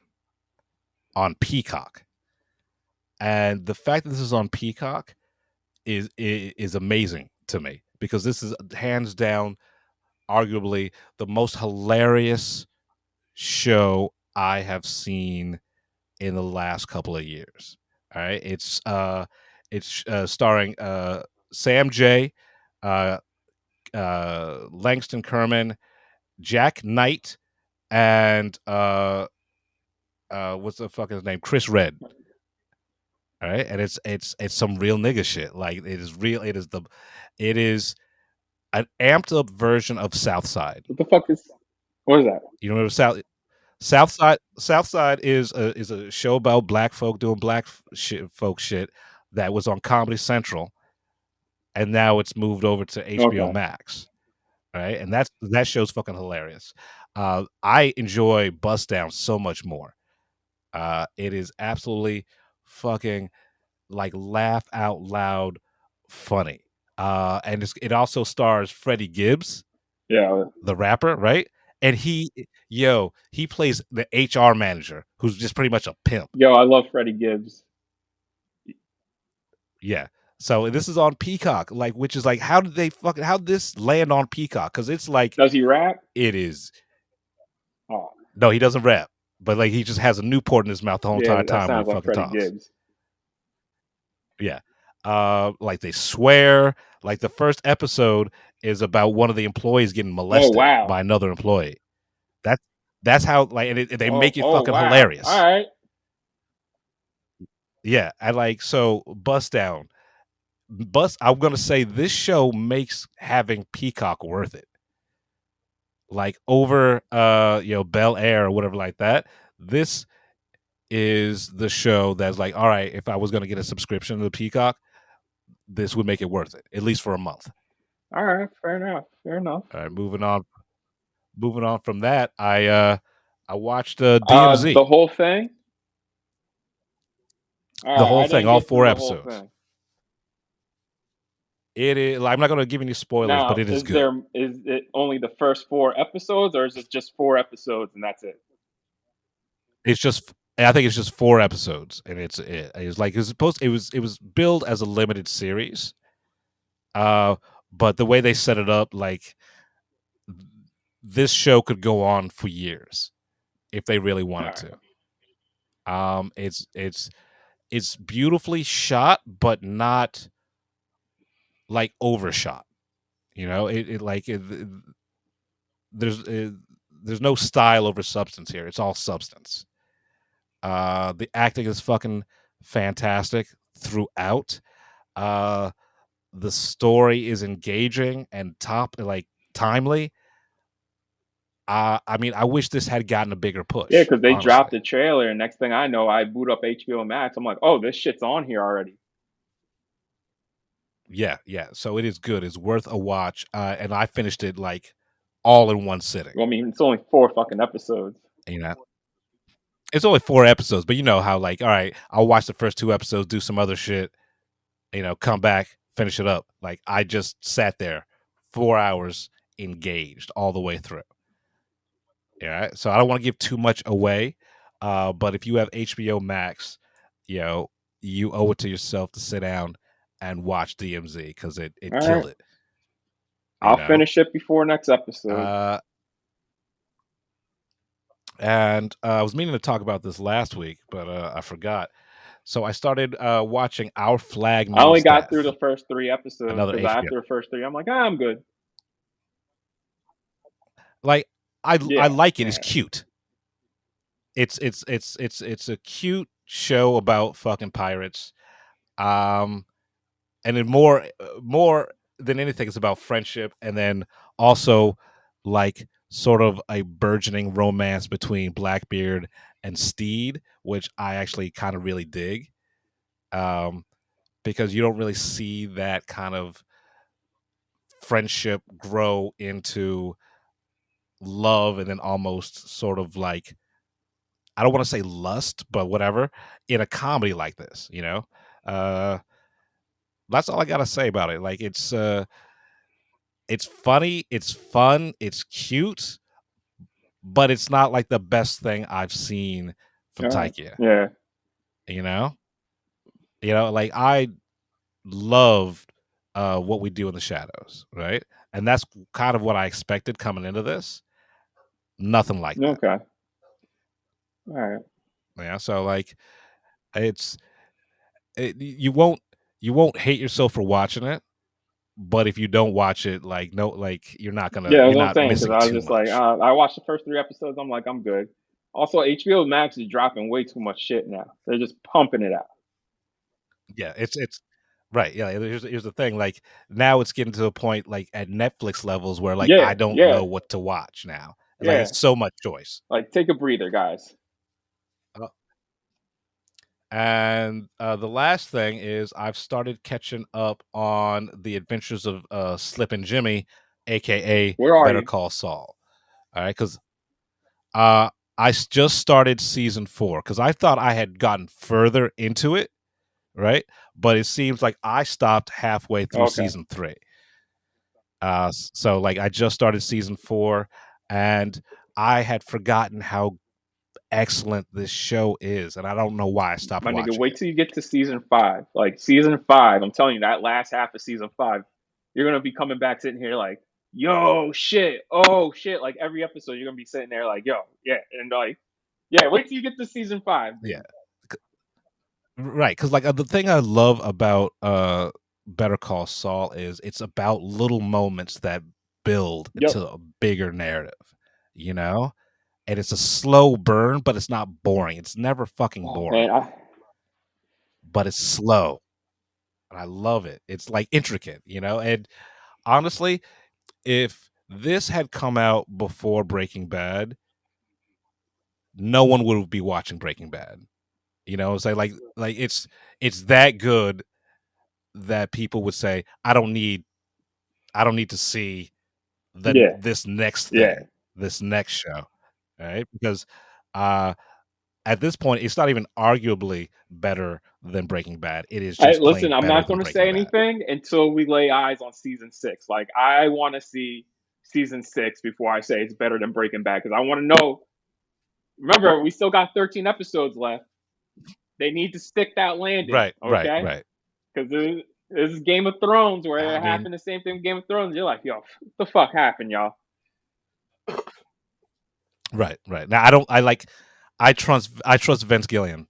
on Peacock, and the fact that this is on Peacock is amazing to me because this is hands down, arguably the most hilarious show I have seen in the last couple of years. All right, it's starring Sam J, uh, Langston Kerman, Jack Knight, and what's the fuck his name? Chris Red. All right, and it's some real nigga shit. Like it is real. It is an amped up version of Southside. What the fuck is? What is that? You know what Southside is a show about black folk doing folk shit that was on Comedy Central, and now it's moved over to HBO Okay. Max. Right, and that show's fucking hilarious. I enjoy Bust Down so much more. It is absolutely fucking like laugh out loud funny. And it also stars Freddie Gibbs, Yeah. the rapper, right? And he plays the HR manager who's just pretty much a pimp. Yo, I love Freddie Gibbs. Yeah. So this is on Peacock, like, which is like, how did this land on Peacock? Because it's like, Does he rap? it is. Oh, No, he doesn't rap, but like he just has a Newport in his mouth the whole yeah. entire That time when sounds he like fucking Freddie talks. Gibbs. Yeah. Like they swear. Like the first episode is about one of the employees getting Oh molested wow. by another employee. That's how like, and they Oh, make it oh fucking wow. hilarious. All right. Yeah, I like so Bust Down. I'm gonna say this show makes having Peacock worth it. Like over Bel Air or whatever like that. This is the show that's like, all right, if I was gonna get a subscription to Peacock, this would make it worth it, at least for a month. All right. Fair enough. Fair enough. All right, moving on. moving on from that, I watched DMZ, The whole thing. All the right, whole I thing, didn't all get through four the whole episodes. thing. It is. I'm not going to give any spoilers, but Now, it is good. is it only the first 4 episodes, or is it just 4 episodes and that's it? It's just. I think it's just 4 episodes, and it's like it's supposed. It was billed as a limited series. But the way they set it up, like this show could go on for years if they really All wanted right. to. It's beautifully shot, but not like overshot. You know, there's there's no style over substance here. It's all substance. The acting is fucking fantastic throughout. Uh, the story is engaging and timely. I mean, I wish this had gotten a bigger Yeah, push. because they dropped Honestly, the trailer, and next thing I know, I boot up HBO Max. I'm like, oh, this shit's on here already. yeah, yeah. So it is good. It's worth a watch. And I finished it like all in one sitting. Well, I mean, it's only 4 fucking episodes. You know, it's only 4 episodes, but you know how like, all right, I'll watch the first 2 episodes, do some other shit, come back, finish it up. Like I just sat there 4 hours engaged all the way through. Yeah. So I don't want to give too much away. But if you have HBO Max, you know, you owe it to yourself to sit down and watch DMZ because it All right, killed it. You I'll know? finish it before next episode. Uh and I was meaning to talk about this last week, but I forgot. So I started watching Our Flag I only Means got through Death, the first 3 episodes another because HBO. after the first three, I'm like, I'm good. Like I Yeah, like it. It's yeah. cute. It's a cute show about fucking pirates. And then more than anything, it's about friendship, and then also like sort of a burgeoning romance between Blackbeard and Steed, which I actually kind of really dig. Um, because you don't really see that kind of friendship grow into love and then almost sort of like, I don't want to say lust, but whatever, in a comedy like this, Uh that's all I gotta say about it. Like it's funny, it's fun, it's cute, but it's not like the best thing I've seen from All right. Taika. Yeah. You know? Like I loved What We Do in the Shadows, right? And that's kind of what I expected coming into this. Nothing like that. Okay. All right. Yeah. So like it's you won't hate yourself for watching it, but if you don't watch it, like no, like Yeah, that's you're what I'm not saying. Because missing I was too just like, much. I watched the first 3 episodes. I'm like, I'm good. Also, HBO Max is dropping way too much shit now. They're just pumping it out. Yeah, it's right. Yeah, here's the thing. Like now, it's getting to a point like at Netflix levels where like I Yeah, don't yeah, know what to watch now. Like yeah. it's so much choice. Like, take a breather, guys. Uh, And the last thing is I've started catching up on the adventures of Slip and Jimmy, aka Where are Better you? Call Saul. All right, because uh, just started season 4 because I thought I had gotten further into it, right? But it seems like I stopped halfway through Okay. season 3. So like I just started season 4, and I had forgotten how excellent this show is, and I don't know why I stopped My nigga, watching wait it. till you get to season 5. Like, season 5, I'm telling you, that last half of season 5, you're gonna be coming back sitting here like, yo, shit, oh shit. Like every episode, you're gonna be sitting there like, yo, yeah, and like, yeah, wait till you get to season 5. Yeah, right. Because like the thing I love about Better Call Saul is it's about little moments that build Yep. into a bigger narrative, you know. And it's a slow burn, but it's not boring. It's never fucking Oh man, boring, but it's slow, and I love it. It's like intricate, And honestly, if this had come out before Breaking Bad, no one would be watching Breaking Bad. Say like it's that good that people would say, I don't need to see yeah, this next yeah. thing this next show, right? Because uh, at this point, it's not even arguably better than Breaking Bad. It is I just listen. plain I'm better not than going to say Breaking Bad. anything until we lay eyes on season 6. Like I want to see season 6 before I say it's better than Breaking Bad because I want to know. Remember, we still got 13 episodes left. They need to stick that landing, Right, right, okay? right. Because this is Game of Thrones where I it mean, happened the same thing with Game of Thrones. You're like, yo, what the fuck happened, y'all? right, right. Now I don't. I trust Vince Gilliam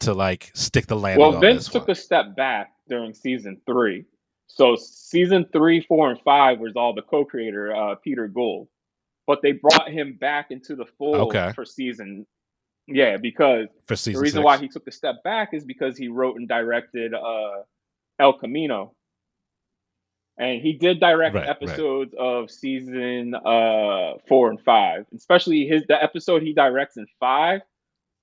to like stick the landing Well, on Vince this took one. a step back during season 3. So season 3, 4, and 5 was all the co-creator Peter Gould, but they brought him back into the fold Okay, for season. Yeah, because for the season reason why 6. he took a step back is because he wrote and directed El Camino, and he did direct Right, right. episodes of season 4 and 5, especially the episode he directs in 5.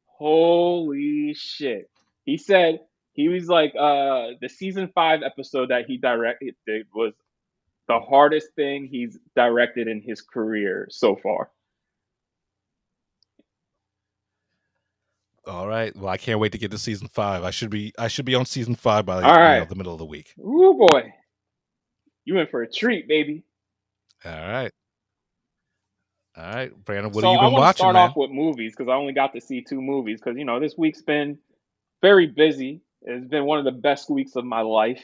Holy shit! He said he was like the season 5 episode that he directed was the hardest thing he's directed in his career so far. All right. Well, I can't wait to get to season 5. I should be on season 5 by All right, the middle of the week. ooh boy, you in for a treat, baby. All right. All right, Brandon, what have So you I been want to watching, start off man? with movies because I only got to see 2 movies because this week's been very busy. It's been one of the best weeks of my life.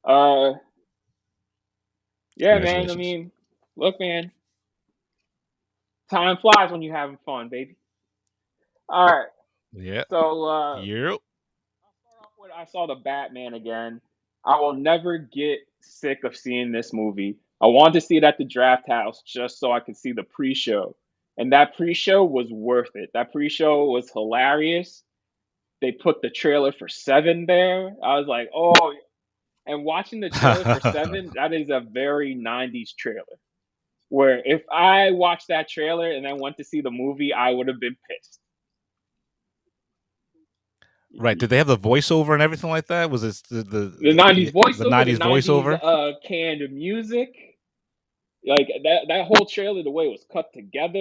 Uh, yeah, man. I Congratulations. mean, look, man, time flies when you're having fun, baby. All right. Yeah. So Yep. I'll start off with I saw the Batman again. I will never get sick of seeing this movie. I wanted to see it at the Draft House just so I could see the pre-show, and that pre-show was worth it. That pre-show was hilarious. They put the trailer for Seven there. I was like, oh, and watching the trailer for Seven, that is a very '90s trailer. Where if I watched that trailer and then went to see the movie, I would have been pissed. Right. Did they have the voiceover and everything like that? Was it The '90s the voiceover, the 90s '90s voiceover? canned music, like that whole trailer, the way it was cut together,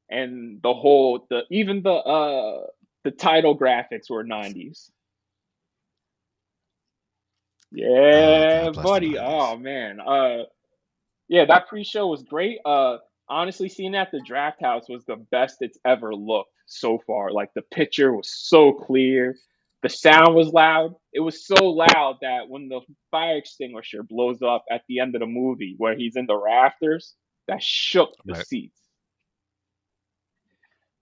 and the whole even the title graphics were '90s. Oh, Yeah, God bless the buddy. 90s. Oh man. Yeah, that pre-show was great. Honestly, seeing it at the Draft House was the best it's ever looked so far. Like the picture was so clear, the sound was loud. It was so loud that when the fire extinguisher blows up at the end of the movie, where he's in the rafters, that shook the Right. seats.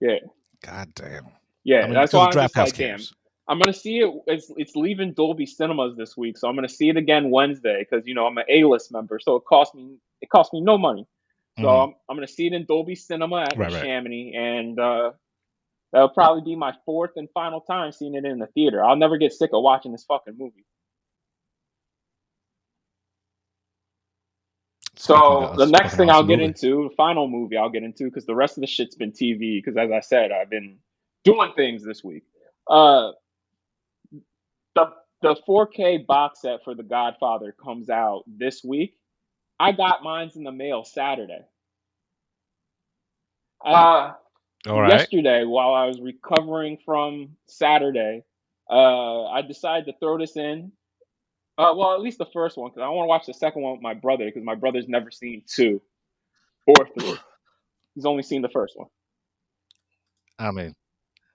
Yeah, God damn. I yeah. mean, That's because the why I'm draft just house like, damn. cares. I'm gonna see it. It's leaving Dolby Cinemas this week, so I'm gonna see it again Wednesday because I'm an A-list member, so it cost me no money. So Hmm. I'm gonna see it in Dolby Cinema at Right, right. Chamonix, and that'll probably be my fourth and final time seeing it in the theater. I'll never get sick of watching this fucking movie. So the next Fucking thing I'll awesome get movie. into, the final movie I'll get into, because the rest of the shit's been TV. Because as I said, I've been doing things this week. Uh, the the 4K box set for The Godfather comes out this week. I got mine's in the mail Saturday. Uh, All right. Yesterday, while I was recovering from Saturday, I decided to throw this in. Well, at least the first one, because I want to watch the second one with my brother, because my brother's never seen 2 or 3. He's only seen the first one. I mean,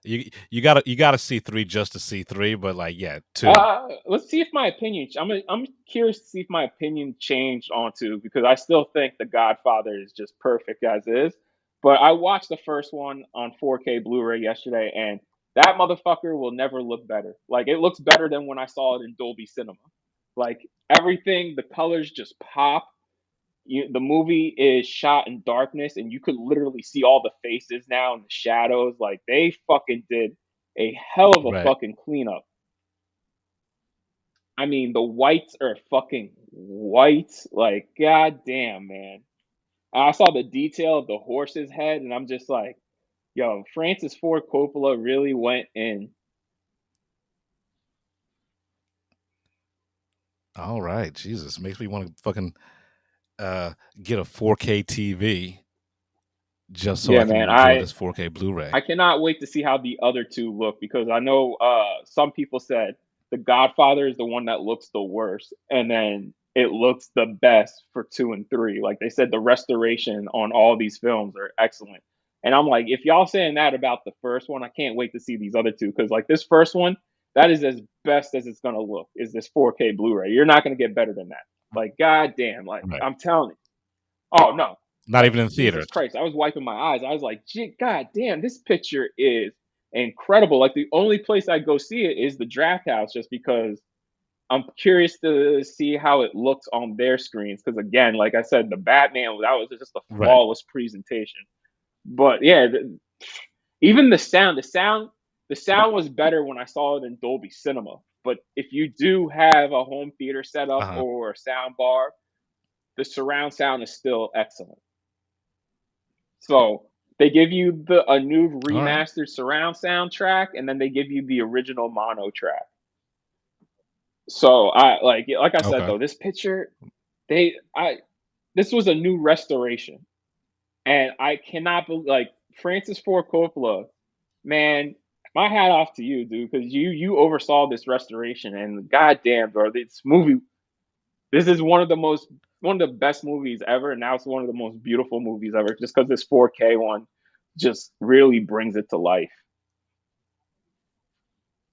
you gotta see 3 just to see 3, but like, yeah, 2. Let's see if my opinion. I'm curious to see if my opinion changed on 2 because I still think The Godfather is just perfect as is. But I watched the first one on 4K Blu-ray yesterday, and that motherfucker will never look better. Like it looks better than when I saw it in Dolby Cinema. Like everything, the colors just pop. The movie is shot in darkness, and you could literally see all the faces now in the shadows. Like they fucking did a hell of a Right. fucking cleanup. I mean, the whites are fucking white. Like, goddamn, man. I saw the detail of the horse's head, and I'm just like, yo, Francis Ford Coppola really went in. All right. Jesus, makes me want to fucking get a 4K TV just so I Yeah, can man. enjoy this 4K Blu-ray. I cannot wait to see how the other two look because I know some people said The Godfather is the one that looks the worst, and then it looks the best for 2 and 3. Like they said, the restoration on all these films are excellent. And I'm like, if y'all saying that about the first one, I can't wait to see these other two because like this first one, that is as best as it's gonna look. Is this 4K Blu-ray? You're not gonna get better than that. Like, goddamn, like Right. I'm telling you. Oh no, Not like even in Jesus theaters. Christ, I was wiping my eyes. I was like, gee, God damn, this picture is incredible. Like the only place I go see it is the Draft House, just because I'm curious to see how it looks on their screens. Because again, like I said, the Batman that was just a Right. flawless presentation. But yeah, even the sound was better when I saw it in Dolby Cinema. But if you do have a home theater setup Uh-huh. or a sound bar, the surround sound is still excellent. So they give you a new All right. remastered surround soundtrack, and then they give you the original mono track. So like I said Okay. though, this picture, this was a new restoration, and I cannot believe like Francis Ford Coppola, man. My hat off to you, dude, because you oversaw this restoration, and goddamn, bro, this movie. This is one of the best movies ever, and now it's one of the most beautiful movies ever, just because this 4K one just really brings it to life.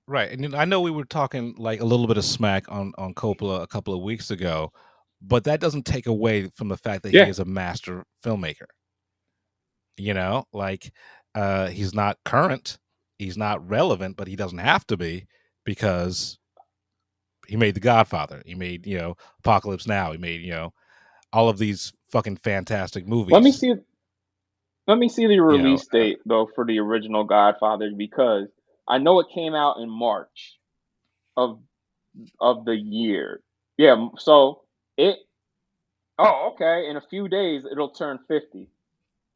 Right. And I know we were talking like a little bit of smack on Coppola a couple of weeks ago, but that doesn't take away from the fact that he Yeah, is a master filmmaker. Like he's not current, he's not relevant, but he doesn't have to be because he made The Godfather. He made, Apocalypse Now. He made, all of these fucking fantastic let me movies. see. Let me see the You know, release date though for the original Godfather because I know it came out in March of the year. Yeah, so it. Oh, okay. In a few days, it'll turn 50.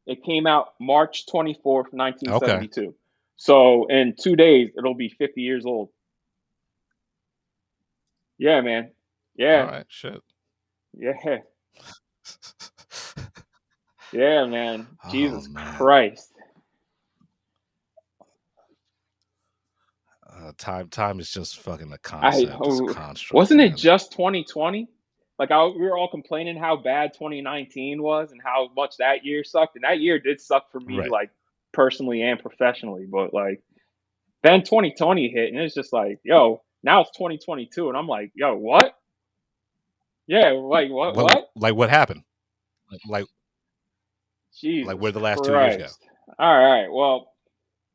It came out March 24th, okay, 1972. So in 2 days, it'll be 50 years old. Yeah, man. all Yeah, right, shit. yeah, yeah, man. Oh Jesus man, Christ. time is just fucking a I concept. It's a oh, construct, wasn't it man. just 2020? Like we were all complaining how bad 2019 was and how much that year sucked, and that year did suck for me, Right. like personally and professionally. But like then 2020 hit, and it's just like, yo, now it's 2022, and I'm like, yo, what? Yeah, like what? What What? like what happened? Like Jesus where the last 2 years go? Christ. All right. Well,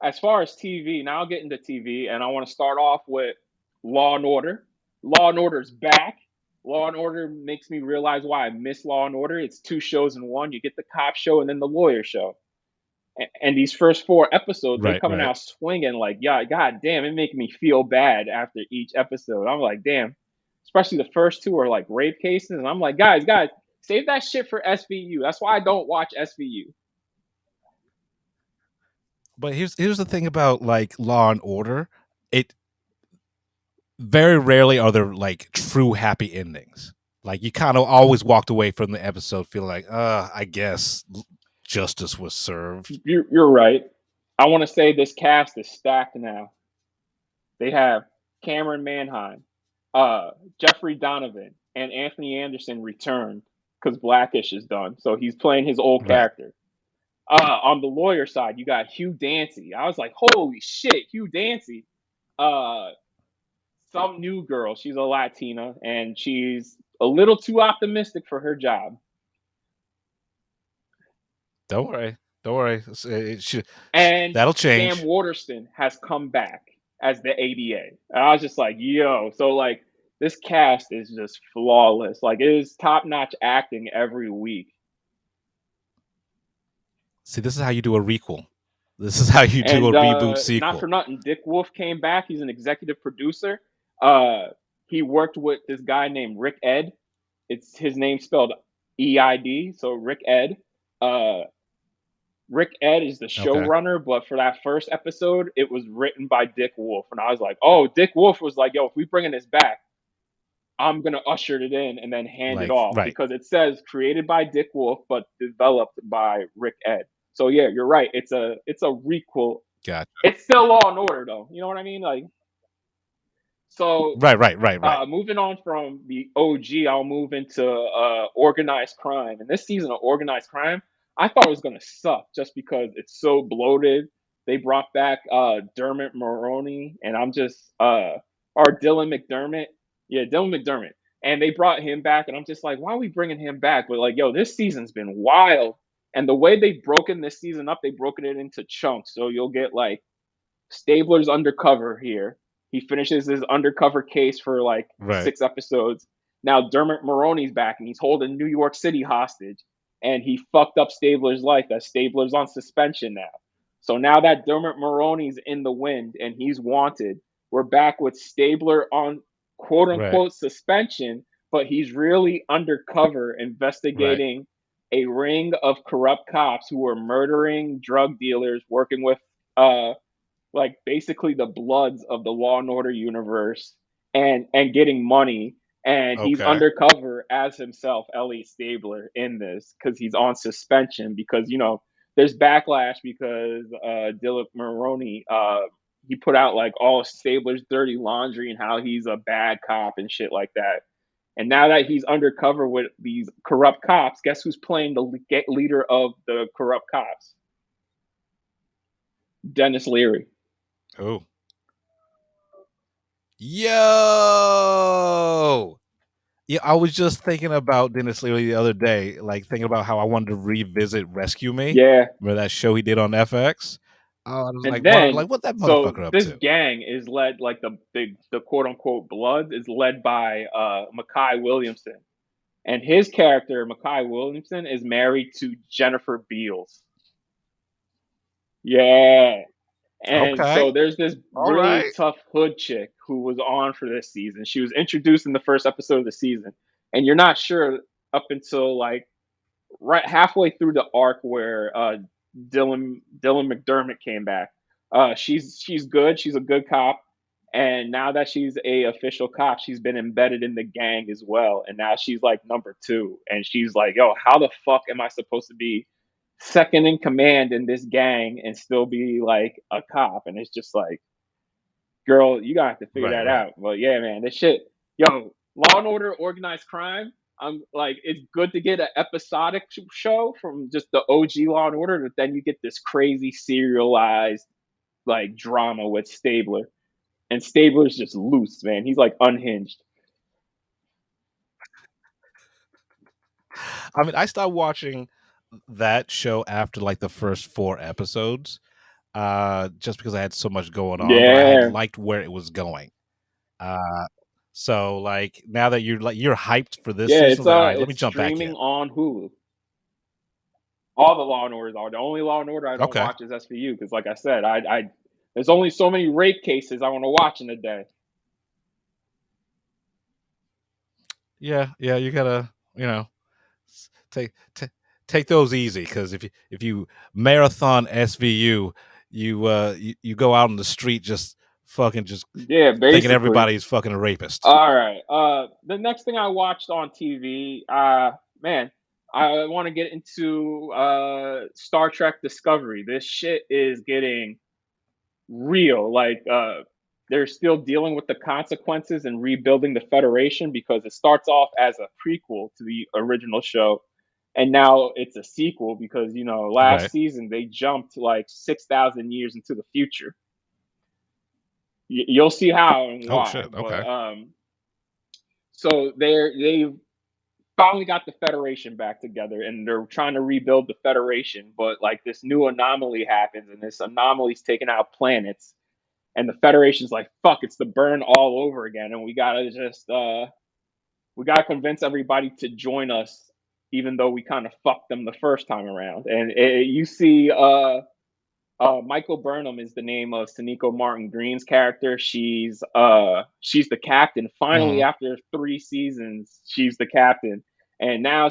as far as TV, now I'll get into TV, and I want to start off with Law and Order. Law and Order's back. Law and Order makes me realize why I miss Law and Order. It's two shows in one. You get the cop show and then the lawyer show. And these first four episodes, they Right, coming right. out swinging like, yeah, god damn, it making me feel bad after each episode. I'm like, damn. Especially the first two are like rape cases, and I'm like, guys, save that shit for SVU. That's why I don't watch SVU. But here's the thing about like Law and Order. It very rarely are there like true happy endings. Like you kind of always walked away from the episode feeling like, I guess justice was served. You're right. I want to say this cast is stacked now. They have Cameron Manheim, Jeffrey Donovan, and Anthony Anderson returned because Blackish is done. So he's playing his old Right. character. On the lawyer side, you got Hugh Dancy. I was like, holy shit, Hugh Dancy. Uh, some new girl. She's a Latina, and she's a little too optimistic for her job. Don't worry. Don't worry. And That'll Sam change. Waterston has come back as the ADA. And I was just like, yo, so like this cast is just flawless. Like it is top notch acting every week. See, this is how you do a requel. This is how you do a And reboot not for sequel. nothing, Dick Wolf came back. He's an executive producer. He worked with this guy named Rick Ed. It's his name spelled EID, so Rick Ed. Uh, Rick Ed is the Okay. showrunner, but for that first episode, it was written by Dick Wolf. And I was like, oh, Dick Wolf was like, yo, if we bringing this back, I'm gonna usher it in and then hand it Like, off right. because it says created by Dick Wolf but developed by Rick Ed. So yeah, you're right. It's a requel. Gotcha. It's still Law and Order though. You know what I mean? Like so. Right. Moving on from the OG, I'll move into organized crime. And this season of organized crime, I thought it was gonna suck just because it's so bloated. They brought back Dermot Mulroney, and I'm just or Dylan McDermott. Yeah, Dylan McDermott. And they brought him back, and I'm just like, why are we bringing him back? But like, yo, this season's been wild. And the way they've broken this season up, they've broken it into chunks. So you'll get like Stabler's undercover here. He finishes his undercover case for like Right. 6 episodes. Now Dermot Mulroney's back and he's holding New York City hostage. And he fucked up Stabler's life. That Stabler's on suspension now. So now that Dermot Mulroney's in the wind and he's wanted, we're back with Stabler on quote Right. unquote suspension, but he's really undercover Right. investigating a ring of corrupt cops who were murdering drug dealers, working with like basically the bloods of the Law and Order universe and getting money. And he's Okay. undercover as himself, Elliot Stabler, in this because he's on suspension because there's backlash because Dylan Mulroney he put out like all Stabler's dirty laundry and how he's a bad cop and shit like that. And now that he's undercover with these corrupt cops, guess who's playing the leader of the corrupt cops? Dennis Leary. Oh. Yo. Yeah, I was just thinking about Dennis Leary the other day, like thinking about how I wanted to revisit Rescue Me. Yeah. Remember that show he did on FX? I was And like, then, what that so motherfucker up this to? gang is led, like the quote unquote Bloods is led by Mackay Williamson. And his character, Mackay Williamson, is married to Jennifer Beals. Yeah. And Okay. so there's this All really right. tough hood chick who was on for this season. She was introduced in the first episode of the season. And you're not sure up until like right halfway through the arc where Dylan McDermott came back. She's good. She's a good cop. And now that she's a official cop, she's been embedded in the gang as well. And now she's like number 2. And she's like, yo, how the fuck am I supposed to be second in command in this gang and still be like a cop? And it's just like, girl, you gotta have to figure that Right. out. But yeah, man, this shit, yo, Law and Order, organized crime. I'm like, it's good to get an episodic show from just the OG Law and Order, but then you get this crazy serialized like drama with Stabler, and Stabler's just loose, man. He's like unhinged. I mean, I stopped watching that show after like the first 4 episodes, just because I had so much going on, but I had Yeah, liked where it was going. So like now that you're hyped for this yeah. season, I was like, all right, let me It's jump back in. streaming on Hulu. All the Law and Orders are. The only Law and Order I don't Okay. watch is SVU because, like I said, I there's only so many rape cases I want to watch in a day. Yeah, you gotta, take take those easy because if you marathon SVU, you go out on the street just fucking just Yeah, thinking basically. everybody's fucking a rapist. All right. The next thing I watched on TV, man, I want to get into Star Trek Discovery. This shit is getting real. Like, they're still dealing with the consequences and rebuilding the Federation because it starts off as a prequel to the original show, and now it's a sequel because last Right. season they jumped like 6,000 years into the future. You'll see how and Oh why, shit. but Okay. so they've finally got the Federation back together, and they're trying to rebuild the Federation. But like this new anomaly happens, and this anomaly's taking out planets, and the Federation's like, "Fuck, it's the burn all over again," and we gotta convince everybody to join us, even though we kind of fucked them the first time around. And you see, Michael Burnham is the name of Sonequa Martin Green's character. She's the captain. Finally, Hmm. after 3 seasons, she's the captain, and now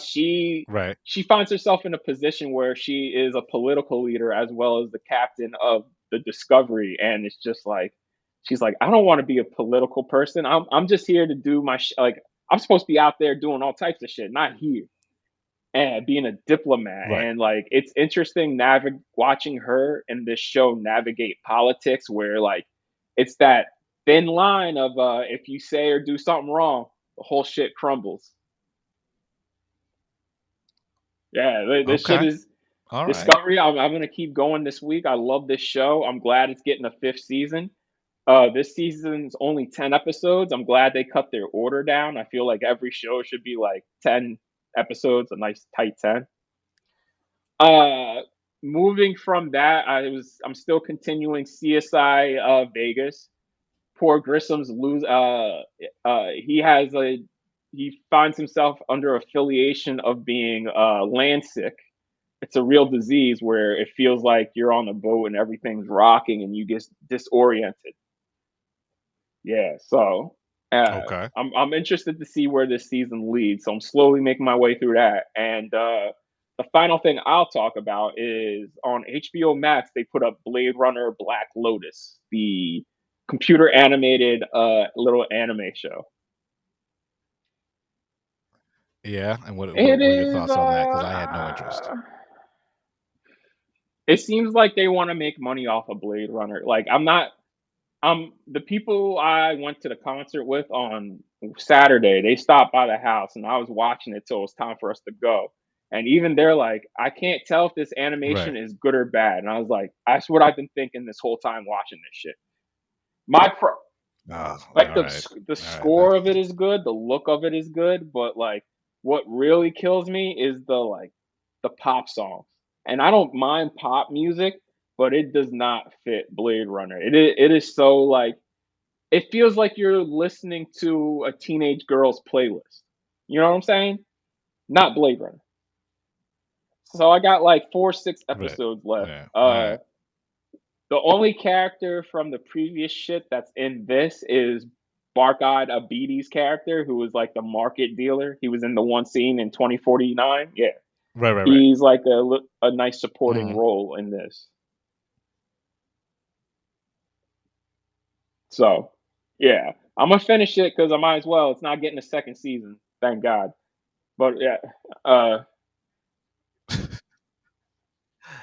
Right. she finds herself in a position where she is a political leader as well as the captain of the Discovery. And it's just like she's like, I don't want to be a political person. I'm just here to do my like. I'm supposed to be out there doing all types of shit, not here and being a diplomat. Right. And like, it's interesting watching her in this show navigate politics, where like it's that thin line of if you say or do something wrong, the whole shit crumbles. Yeah, this shit Okay. is All right. Discovery. I'm gonna keep going this week. I love this show. I'm glad it's getting a fifth season. This season's only 10 episodes. I'm glad they cut their order down. I feel like every show should be like 10 episodes, a nice tight 10. Uh, Moving from that, I'm still continuing CSI Vegas. Poor Grissom's he finds himself under affiliation of being land sick. It's a real disease where it feels like you're on a boat and everything's rocking and you get disoriented. Yeah, so Okay. I'm interested to see where this season leads. So I'm slowly making my way through that. And the final thing I'll talk about is on HBO Max. They put up Blade Runner Black Lotus, the computer animated little anime show. Yeah. And what It were your is. thoughts on that? Because I had no interest. It seems like they want to make money off of Blade Runner. Like I'm not. The people I went to the concert with on Saturday, they stopped by the house and I was watching it till it was time for us to go. And even they're like, I can't tell if this Right. animation is good or bad. And I was like, that's what I've been thinking this whole time watching this shit. My pro Oh, like all right. the All right. score of it is good, the look of it is good, but like what really kills me is the pop songs. And I don't mind pop music, but it does not fit Blade Runner. It is so like it feels like you're listening to a teenage girl's playlist. You know what I'm saying? Not Blade Runner. So I got like 6 Right. episodes left. Yeah. All right. The only character from the previous shit that's in this is Bark-Eyed Abiti's character, who was like the market dealer. He was in the one scene in 2049. Yeah, Right. Right. Right. he's like a nice supporting Mhm. role in this. So, yeah, I'm gonna finish it because I might as well. It's not getting a second season, thank God. But yeah, uh,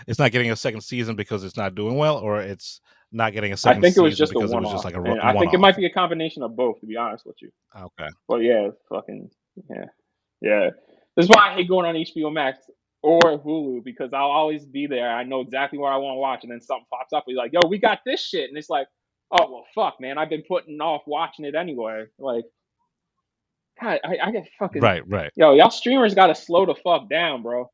It's not getting a second season because it's not doing well, or it's not getting a I second think it was season just a because it was just one-off, like a and I one think it off. might be a combination of both, to be honest with you. Okay. But yeah, fucking yeah, yeah. This is why I hate going on HBO Max or Hulu because I'll always be there. I know exactly what I want to watch, and then something pops up. You're like, "Yo, we got this shit," and it's like, "Oh well, fuck, man. I've been putting off watching it anyway." Like, God, I get fucking Right. Right. y'all streamers got to slow the fuck down, bro.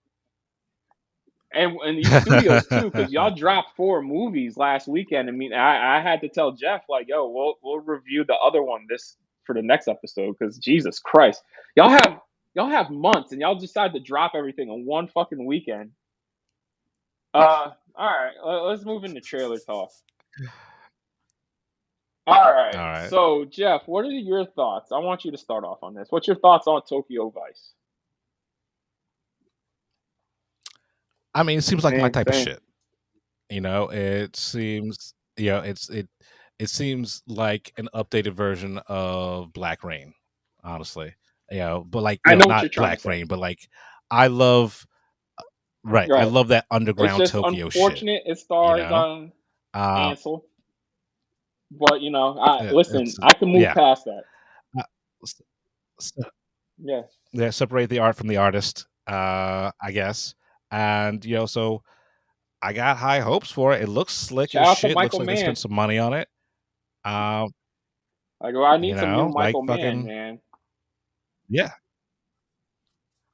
And these studios too, because y'all dropped 4 movies last weekend. I mean, I had to tell Jeff like, "Yo, we'll review the other one this for the next episode," because Jesus Christ, y'all have y'all have months and y'all decide to drop everything on one fucking weekend. All right, let's move into trailer talk. All All right, right. so Jeff, what are your thoughts? I want you to start off on this. What's your thoughts on Tokyo Vice? I mean, it seems like my Same, type of same. shit. It seems, it seems like an updated version of Black Rain, honestly. But like, I know what you're not trying to Black say. Rain, but like, I love, right. I Right. love that It's underground just Tokyo shit. unfortunate it You stars know, uh, Ansel, but I listen. it's I can move yeah, past that. uh, s- s- Yeah. yeah. Separate the art from the artist, I guess. And so I got high hopes for it. It looks slick Shout as out to shit. Looks Michael like they Mann. spent some money on it. Um, Like, well, I need some new like Michael Mann, fucking man. yeah.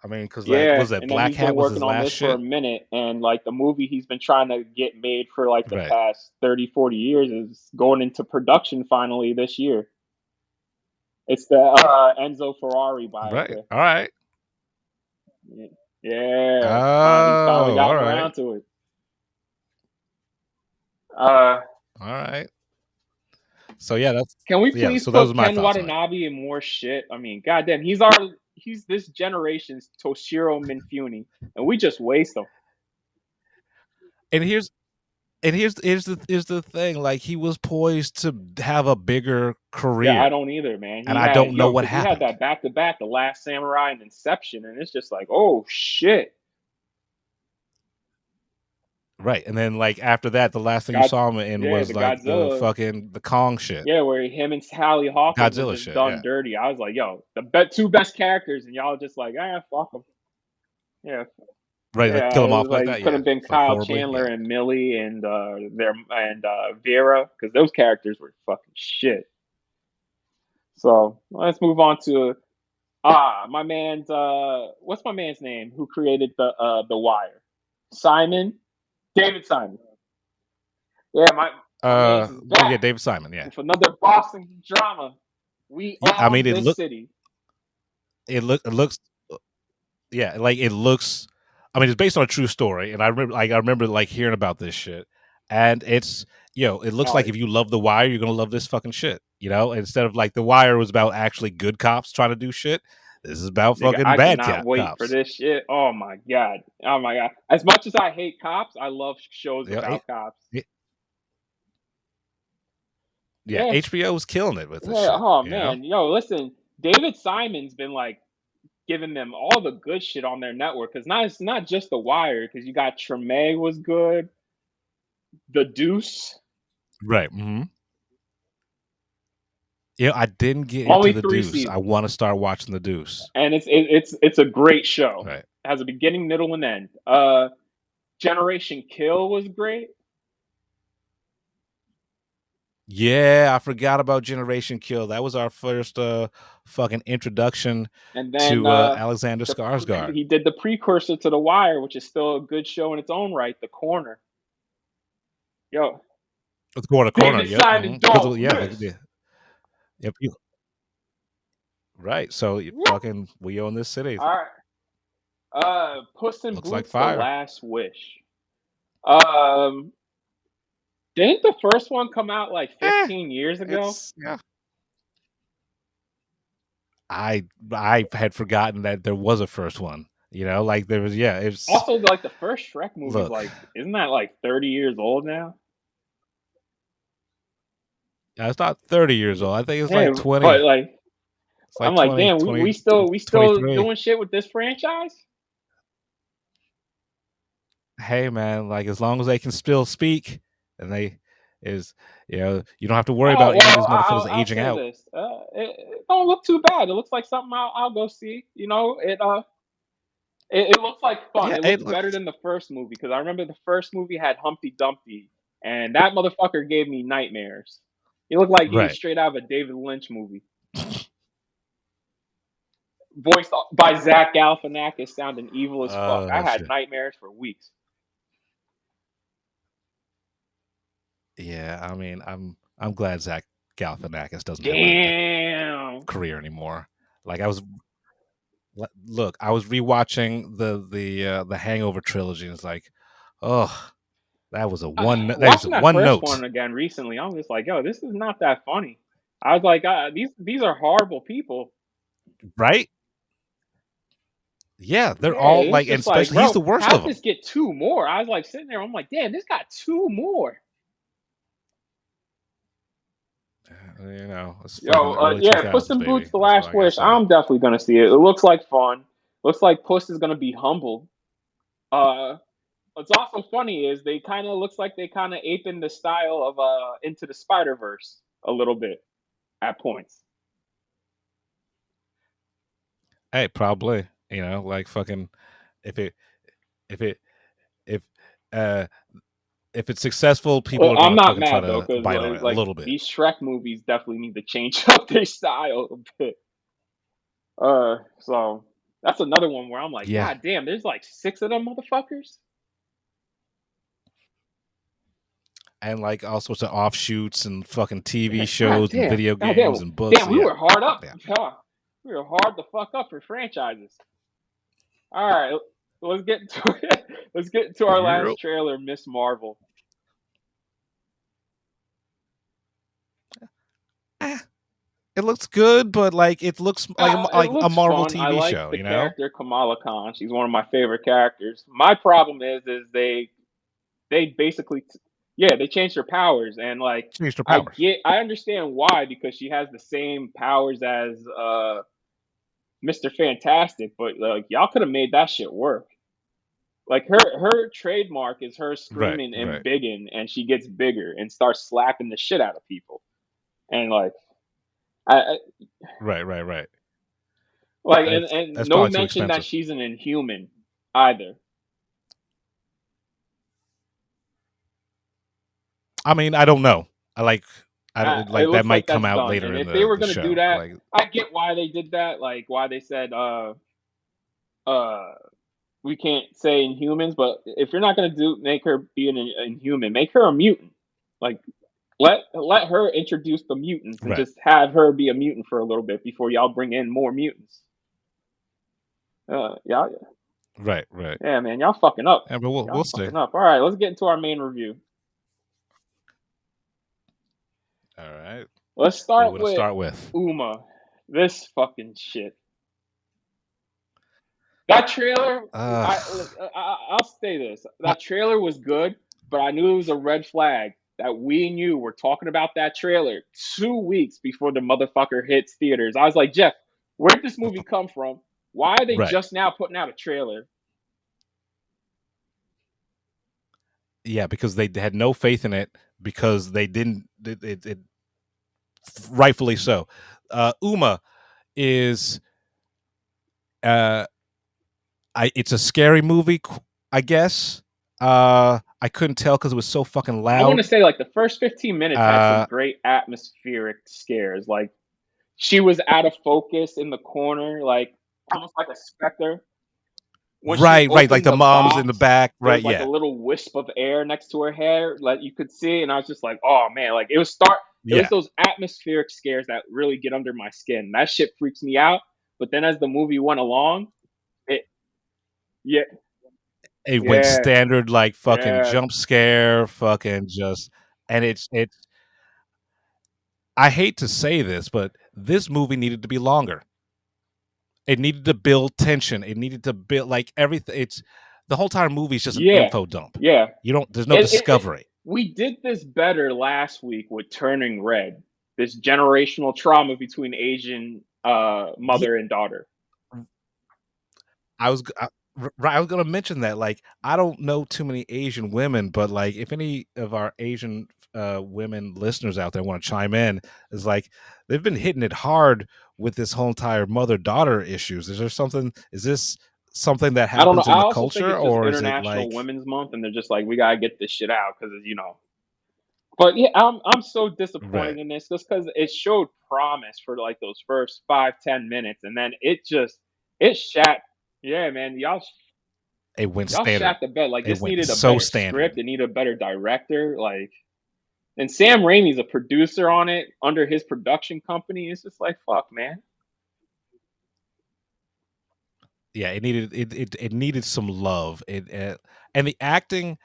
I mean, because like, Yeah, was that and then Black he's been Hat was working his on last this for a shit? minute, and like the movie he's been trying to get made for like the Right, past 30, 40 years is going into production finally this year. It's the Enzo Ferrari right. biopic. All right. Yeah, he's finally Oh, all gotten right, around to it. Uh, all right. So yeah, that's Can we yeah. please So those put are my Ken thoughts on it. Watanabe in more shit? I mean, goddamn, he's this generation's Toshiro Mifune, and we just waste him. And And here's the thing. Like he was poised to have a bigger Yeah, I career, don't either, man. and He I had don't know yo what because he had happened. that back to back, The Last Samurai and Inception, and it's just like, oh shit, Right, and then like after that, the last thing you God, saw him in yeah, was the like Godzilla, the Kong shit, yeah, where him and Sally Hawkins were Godzilla just shit. done Yeah, dirty. I was like, yo, two best characters, and y'all just like, fuck them. Yeah, right. Like yeah, kill him it off was like like it that. could Yeah, have been like Kyle horribly. Chandler Yeah. and Millie and Vera because those characters were fucking shit. So let's move on to my man's what's my man's name who created the Wire? Simon, David Simon. Yeah, my man's is Yeah, back David Simon. Yeah, with another Boston drama. We yeah. I own mean, this city. it looks yeah, like it looks. I mean, it's based on a true story, and I remember like hearing about this shit, and it's it looks Oh, like if you love The Wire, you're gonna love this fucking shit. Instead of like The Wire was about actually good cops trying to do shit, this is about nigga, fucking I bad cannot wait for cops. this shit. Oh my god. Oh my god. As much as I hate cops, I love shows You know, about cops. it- yeah, Yeah. HBO was killing it with this Yeah. shit. Oh man. Yo, listen, David Simon's been like giving them all the good shit on their network because it's not just The Wire because you got Treme was good, The Deuce, Right. Mm-hmm. I didn't get into only The three Deuce. I seasons, want to start watching The Deuce. and it's a great show. Right. It has a beginning, middle, and end. Generation Kill was great, Yeah, I forgot about Generation Kill. That was our first fucking introduction and then to Alexander Skarsgård. he did the precursor to The Wire, which is still a good show in its own right, The Corner. Yo, The corner, David yep. Simon, Because don't yeah, miss. yep, right. So you Woo! fucking we own this city. All right. Puss in Looks like Boots: The fire. Last Wish. Um, didn't the first one come out like Eh, 15 years ago? it's yeah. I had forgotten that there was a first one. Like there was it's Also, like the first Shrek movie's look. like, isn't that like 30 years old now? It's not 30 years old. I think it's Hey, like 20. but like, It's I'm like like, 20, damn, 20, we still 23. doing shit with this franchise? Hey man, like as long as they can still speak and they is you don't have to worry Oh about any of well, these motherfuckers I'll aging say out. this. It don't look too bad. It looks like something I'll go see. It looks like fun. Yeah, It it looks better looks than the first movie because I remember the first movie had Humpty Dumpty, and that motherfucker gave me nightmares. He looked like he was right. straight out of a David Lynch movie, voiced by Zach Galifianakis, sounding evil as fuck. I had Shit. nightmares for weeks. Yeah, I mean, I'm glad Zach Galifianakis doesn't have a Damn. career anymore. Like I was rewatching the Hangover trilogy, and it's like, oh, that was a that is a Watching that one first note, one again recently, I'm just like, yo, this is not that funny. I was like, these are horrible people. right? Yeah, they're Yeah, all it's like, and just like, especially he's bro, the worst of how'd them. this get two more? I was like sitting there, I'm like, damn, this got two more. It's fucking Yo, early yeah, Puss 2000s, in Boots: baby. The That's what Last I gotta Wish. say. I'm definitely gonna see it. It looks like fun. Looks like Puss is gonna be humbled. Uh, what's also funny is they kind of looks like they kind of ape in the style of Into the Spider Verse a little bit at points. Hey, probably. Like fucking if it if it if uh if it's successful, people are I'm gonna not fucking try mad though, to because bite on it a like little bit. these Shrek movies definitely need to change up their style a bit. So that's another one where I'm like, Yeah. God damn, there's like six of them motherfuckers. And like all sorts of offshoots and fucking TV God shows and damn, video God games damn, and books. damn, we Yeah. were hard up. Yeah. Huh. We were hard the fuck up for franchises. All right, let's get to let's get to our Yep. last trailer, Miss Marvel. Eh, it looks good, but like it looks like It like a looks Marvel fun. I TV like show, the character Kamala Khan. She's one of my favorite characters. My problem is they basically Yeah, they changed her powers, and like Changed her powers. I understand why, because she has the same powers as Mr. Fantastic, but like y'all could have made that shit work. Like her trademark is her Right, screaming and right, bigging, and she gets bigger and starts slapping the shit out of people. And like I right. like and That's no probably too mention that expensive. she's an Inhuman either. I mean, I don't know. I like, It like that looks like might come that's out done. later And in if they were the gonna do show. that, Like, I get why they did that. Like why they said uh we can't say Inhumans, but if you're not gonna do make her be an Inhuman, make her a mutant. Like let her introduce the mutants and right, just have her be a mutant for a little bit before y'all bring in more mutants. Y'all, right. yeah, man, y'all fucking up. Yeah, but we'll Y'all see. fucking up. All right, let's get into our main review. All right. Let's What do you start want to with start with? Umma. This fucking shit. That trailer, Uh, I'll say this. I, That trailer was good, but I knew it was a red flag that we and you were talking about that trailer 2 weeks before the motherfucker hits theaters. I was like, Jeff, where did this movie come from? Why are they right. just now putting out a trailer? Yeah, because they had no faith in it because they didn't. It rightfully so. Uma is uh it's a scary movie, I guess. I couldn't tell because it was so fucking I want to loud. say like the first 15 minutes had some Uh, great atmospheric scares. Like she was out of focus in the corner, like almost like a specter. When she right. Like opened the the mom's in the box, back. there Right. was like a Yeah. little wisp of air next to her hair, like you could see, and I was just like, "Oh man!" Like it was start. It was Yeah. those atmospheric scares that really get under my skin. That shit freaks me out. But then as the movie went along, it yeah It went yeah standard like fucking yeah jump scare, fucking just, and it's. I hate to say this, but this movie needed to be longer. It needed to build tension. It needed to build like everything. It's the whole entire movie is just an yeah info dump. yeah. You don't. There's no discovery. We did this better last week with Turning Red. This generational trauma between Asian Ye- mother and daughter. I was right. I was gonna mention that. Like, I don't know too many Asian women, but like, if any of our Asian women listeners out there want to chime in, is like they've been hitting it hard with this whole entire mother daughter issues. Is there something? Is this something that I don't know. happens I in the also think culture, it's just or is it International like Women's Month, and they're just like, we gotta get this shit out because you know. But yeah, I'm so right? disappointed in this just because it showed promise for like those first 5-10 minutes, and then it shat. Yeah, man, It went y'all standard. shat the bed. Like It this went needed a so better script. standard. It needed a better director. Like, and Sam Raimi's a producer on it under his production company. It's just like fuck, man. Yeah, it needed some love. And the acting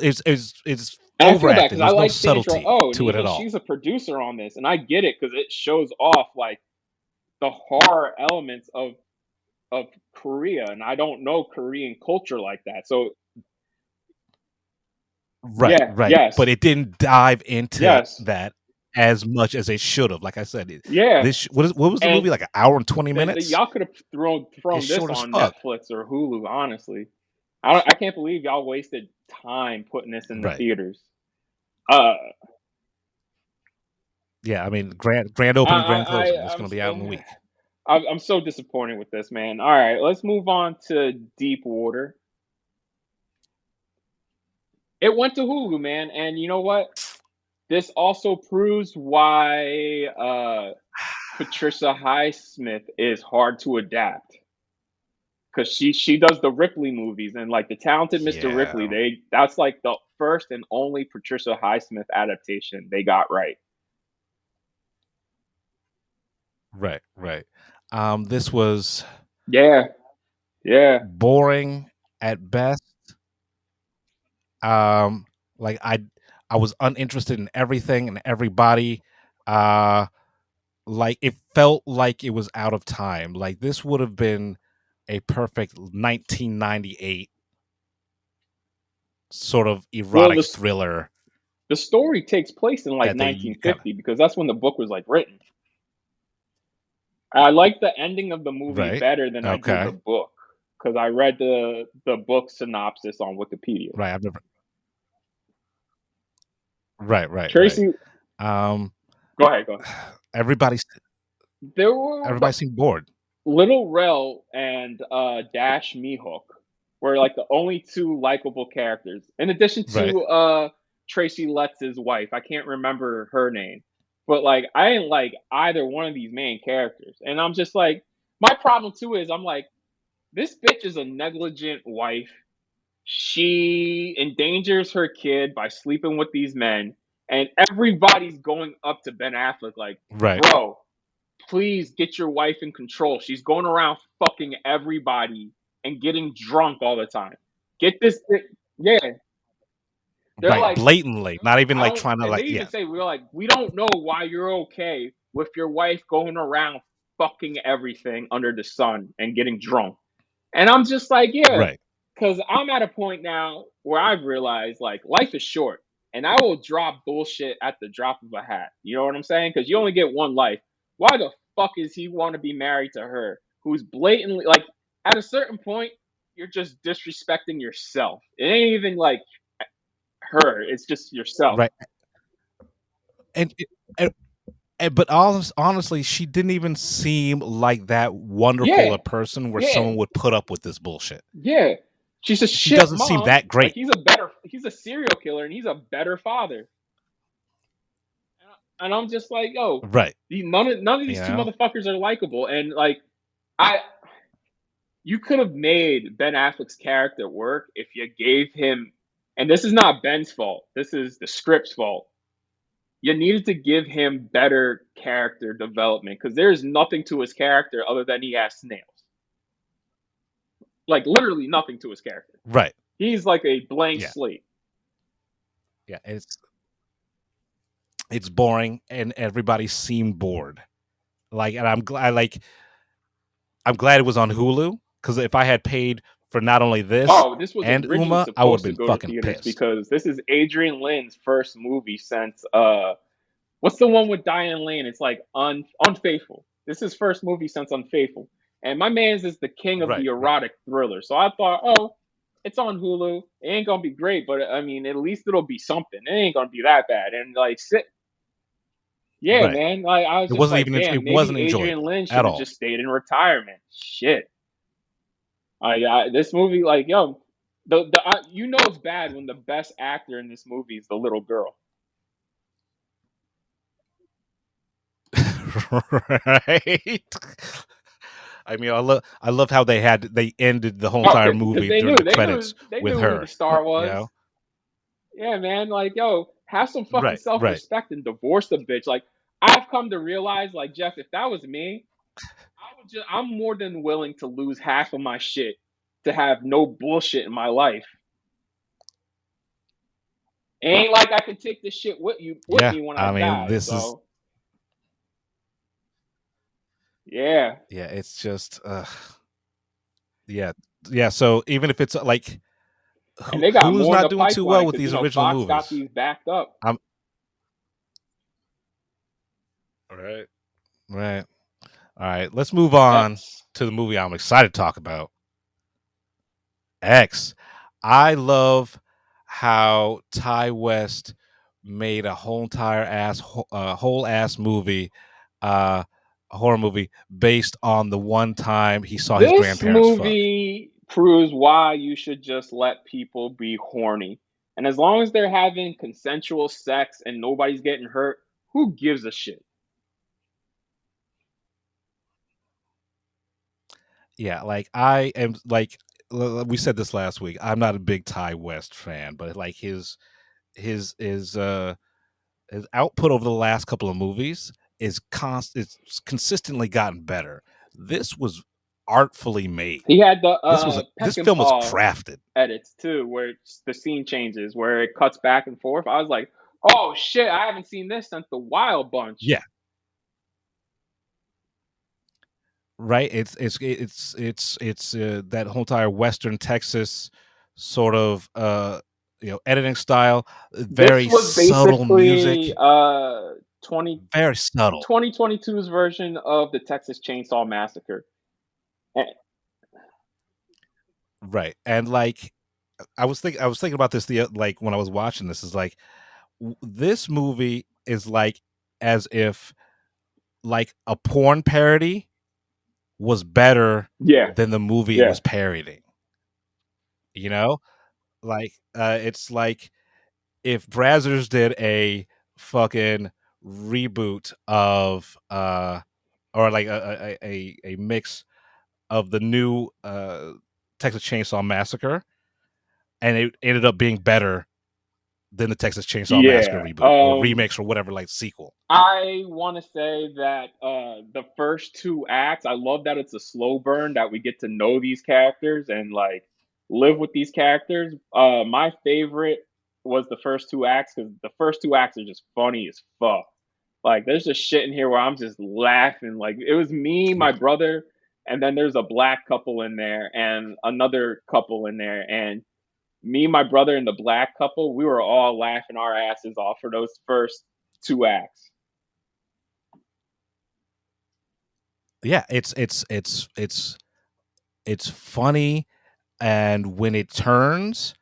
is And I feel bad overacted. because I There's no like Sandra subtlety Oh, and to it even at all. she's a producer on this, and I get it because it shows off like the horror elements of Korea, and I don't know Korean culture like that. So Right, yeah, right. But yes, it didn't dive into yes, that as much as it should have. Like I said, yeah, what was the and movie, like an hour and 20 minutes? y'all could have It's thrown this short as on fuck. Netflix or Hulu. Honestly, I can't believe y'all wasted time putting this in the Right. theaters. Uh, Yeah, I mean, grand I opening, grand I, closing. I It's I'm going to be out in a week. I'm so disappointed with this, man. All right, let's move on to Deep Water. It went to Hulu, man, and you know what? This also proves why Patricia Highsmith is hard to adapt because she does the Ripley movies and like the Talented Mr. Yeah, Ripley. That's like the first and only Patricia Highsmith adaptation they got right. right. This was Yeah, yeah. boring at best. Um, like I was uninterested in everything and everybody. Uh, like it felt like it was out of time. Like this would have been a perfect 1998 sort of Well, erotic thriller the story takes place in like that they kind of 1950 because that's when the book was like written. I like the ending of the movie right. better than I do the Okay. book because I read the book synopsis on Wikipedia. Right. I've never. Right. Right. Right. Tracy, Um. go ahead, go ahead. Everybody's There were everybody seemed bored. Little Rel and Dash Mihawk were like the only two likable characters, in addition Right. to Tracy Letts' wife. I can't remember her name, but like I didn't like either one of these main characters, and I'm just like, my problem too is I'm like, this bitch is a negligent wife. She endangers her kid by sleeping with these men, and everybody's going up to Ben Affleck like, Right. bro, please get your wife in control. She's going around fucking everybody and getting drunk all the time. Get this, yeah. They're Right. like, Blatantly, not even I like don't, trying to and they like. even Yeah. say we're like, we don't know why you're okay with your wife going around fucking everything under the sun and getting drunk. And I'm just like, yeah, Right. because I'm at a point now where I've realized like life is short and I will drop bullshit at the drop of a hat. You know what I'm saying? Because you only get one life. Why the fuck is he want to be married to her who's blatantly like at a certain point, you're just disrespecting yourself. It ain't even like her, it's just yourself. Right. And, and but honestly, she didn't even seem like that wonderful Yeah, a person where yeah, someone would put up with this bullshit. yeah. She's a She shit doesn't seem mom. that Like great. he's a serial killer and he's a better father. And I'm just like, yo, Right. none of You these two know. motherfuckers are likable. And like, I, you could have made Ben Affleck's character work if you gave him, and this is not Ben's fault. This is the script's fault. You needed to give him better character development because there is nothing to his character other than he has snails. Like literally nothing to his character. Right. He's like a blank Yeah. slate. Yeah. It's boring, and everybody seemed bored. Like, and I'm glad. I'm glad it was on Hulu because if I had paid for not only this Oh, this was and originally Uma, I would have supposed to been go to fucking theaters pissed. because this is Adrian Lynn's first movie since what's the one with Diane Lane? It's like Unfaithful. This is his first movie since Unfaithful. And my man's is the king of the Right. Right. erotic thriller. So I thought, oh, it's on Hulu. It ain't gonna be great, but I mean, at least it'll be something. It ain't gonna be that bad. And like, yeah, Right. man. Like I was It just wasn't like, even. It damn, maybe wasn't Adrian enjoyable Lynn at should have all. just stayed in retirement. Shit. This movie, like, yo, you know it's bad when the best actor in this movie is the little girl. Right. I mean, I love how they ended the whole Oh, entire because movie during the credits they with knew who the her. star You was. know. Yeah, man. Like, yo, have some fucking Right. self Right. respect and divorce the bitch. Like, I've come to realize, like, Jeff, if that was me, I'm more than willing to lose half of my shit to have no bullshit in my life. It ain't like I can take this shit with Yeah. me when I I mean, die. this is. So yeah, Yeah. It's just. Yeah. Yeah. So even if it's like and they got Hulu's more in not the doing too well pipeline with because these original Fox got movies. these backed up. I'm right. Right. All right. Let's move on X. to the movie I'm excited to talk about. X. I love how Ty West made a whole entire whole ass movie, a horror movie based on the one time he saw his This grandparents fuck. movie proves why you should just let people be horny. And as long as they're having consensual sex and nobody's getting hurt, who gives a shit? Yeah, like I am like we said this last week. I'm not a big Ty West fan, but like his his output over the last couple of movies it's consistently gotten better. This was artfully made. He had the This film was Peckinpah crafted. edits too, where the scene changes, where it cuts back and forth. I was like, oh shit, I haven't seen this since the Wild Bunch. Yeah, right. It's that whole entire Western Texas sort of editing style, This very was subtle basically music, 20, very subtle. 2022's version of the Texas Chainsaw Massacre. Eh, Right. And like I was thinking about this like when I was watching this is like this movie is like as if like a porn parody was better Yeah, than the movie it yeah, was parodying. You know? Like it's like if Brazzers did a fucking reboot of or like a mix of the new Texas Chainsaw Massacre and it ended up being better than the Texas Chainsaw Massacre yeah. reboot or remix or whatever like sequel. I want to say that the first two acts, I love that it's a slow burn that we get to know these characters and like live with these characters. My favorite was the first two acts because the first two acts are just funny as fuck. Like there's just shit in here where I'm just laughing. Like it was me, my Right. brother, and then there's a black couple in there and another couple in there. And me, my brother, and the black couple, we were all laughing our asses off for those first two acts. Yeah, it's funny and when it turns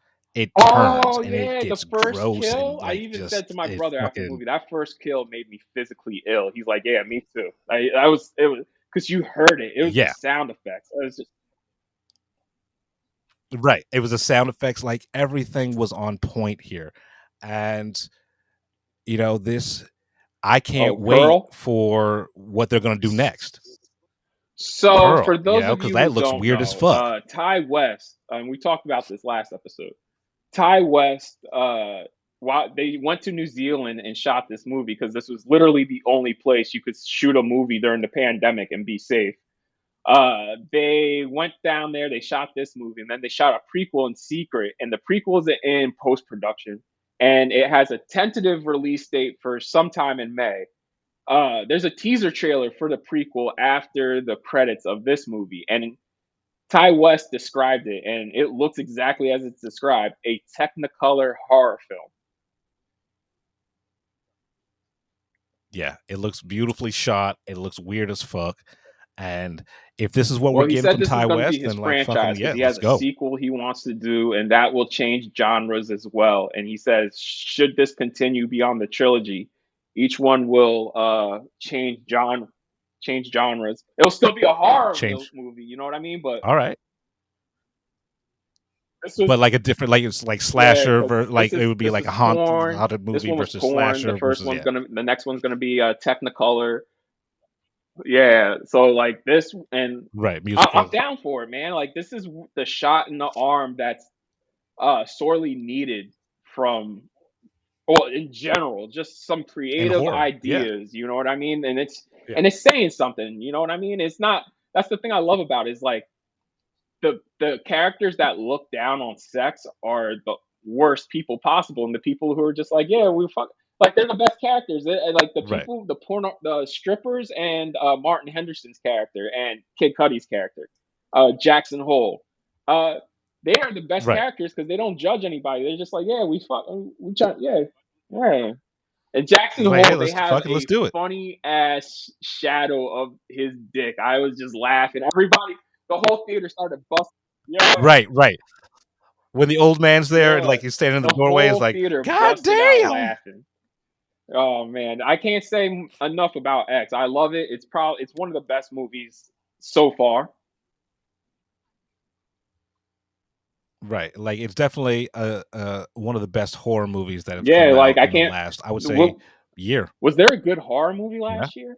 Oh and it yeah, the gets first gross kill. and I like even said to just my it brother after the fucking movie, that first kill made me physically ill. He's like, "Yeah, me too." I was it was because you heard it. It was the yeah, sound effects. It was just right. It was the sound effects, like everything was on point here. And this I oh can't wait Pearl. for what they're gonna do next. So for Pearl, those of because you that who looks don't weird as know, fuck. Ty West, we talked about this last episode. Ty West, while they went to New Zealand and shot this movie because this was literally the only place you could shoot a movie during the pandemic and be safe. They went down there, they shot this movie, and then they shot a prequel in secret. And the prequel is in post production, and it has a tentative release date for sometime in May. There's a teaser trailer for the prequel after the credits of this movie, and Ty West described it, and it looks exactly as it's described, a Technicolor horror film. Yeah, it looks beautifully shot. It looks weird as fuck. And if this is what we're Well, he getting said from this is Ty going to be West, his then like fucking franchise because yeah, he let's has a go. sequel he wants to do, and that will change genres as well. And he says, should this continue beyond the trilogy, each one will change genres. It'll still be a horror Change. movie, you know what I mean? But All right. this was But like a different like it's like yeah, slasher because like it would be this like a was porn. haunted This movie one was versus porn. slasher versus yeah. The next one's gonna be Technicolor. Yeah, so like this, and Right, I'm musical. down for it, man. Like this is the shot in the arm that's sorely needed from, well, in general, just some In creative horror. Yeah. ideas. You know what I mean? And Yeah. it's saying something. You know what I mean? It's not. That's the thing I love about it, is like the characters that look down on sex are the worst people possible, and the people who are just like, yeah, we fuck, like they're the best characters. Like the Right. people, the strippers, and Martin Henderson's character and Kid Cudi's character, Jackson Hole. Uh, they are the best Right. characters because they don't judge anybody. They're just like, yeah, we fuck, we try, yeah, yeah. And Jackson It's like, hey, Hole, they let's have fuck it, let's a do it. funny ass shadow of his dick. I was just laughing. Everybody, the whole theater started busting. Yeah, Right, right. When the old man's there and yeah. like he's standing in the The doorway, it's whole like, theater God busted out damn. laughing. Oh man, I can't say enough about X. I love it. It's one of the best movies so far. Right. Like it's definitely one of the best horror movies that have Yeah, come like out I in the can't. last, I would say, What, year. was there a good horror movie Yeah. last year?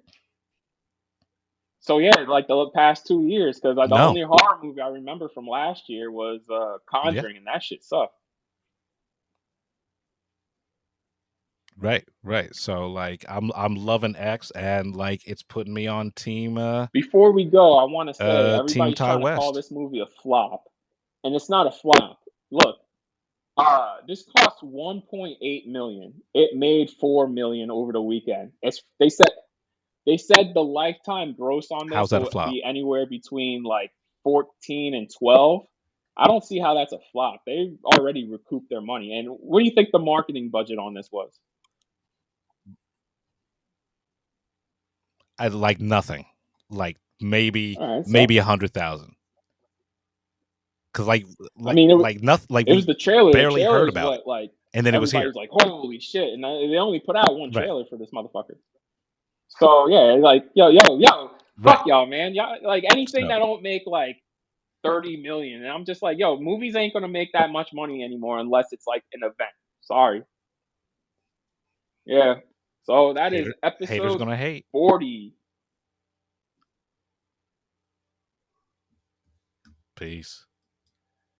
So yeah, like the past 2 years, because the No. only horror movie I remember from last year was Yeah. Conjuring, and that shit sucked. Right, right. So like I'm loving X and like it's putting me on Before we go, I want to say team everybody's Ty trying to call West. this movie a flop, and it's not a flop. Look, this cost 1.8 million. It made 4 million over the weekend. They said the lifetime gross on How's this that a will flop? be anywhere between like 14 and 12. I don't see how that's a flop. They've already recouped their money. And what do you think the marketing budget on this was? I like nothing. Like maybe All right, so 100,000. Cause I mean, nothing. Like it was we the trailer. The barely trailer heard is about it, what like and then it was everybody here. was like, "Holy shit!" And they only put out one Right. trailer for this motherfucker. So yeah, like yo, Right. fuck y'all, man. Y'all like anything So that don't make like 30 million. And I'm just like, yo, movies ain't gonna make that much money anymore unless it's like an event. Sorry. Yeah. So that is haters episode gonna hate. 40. Peace.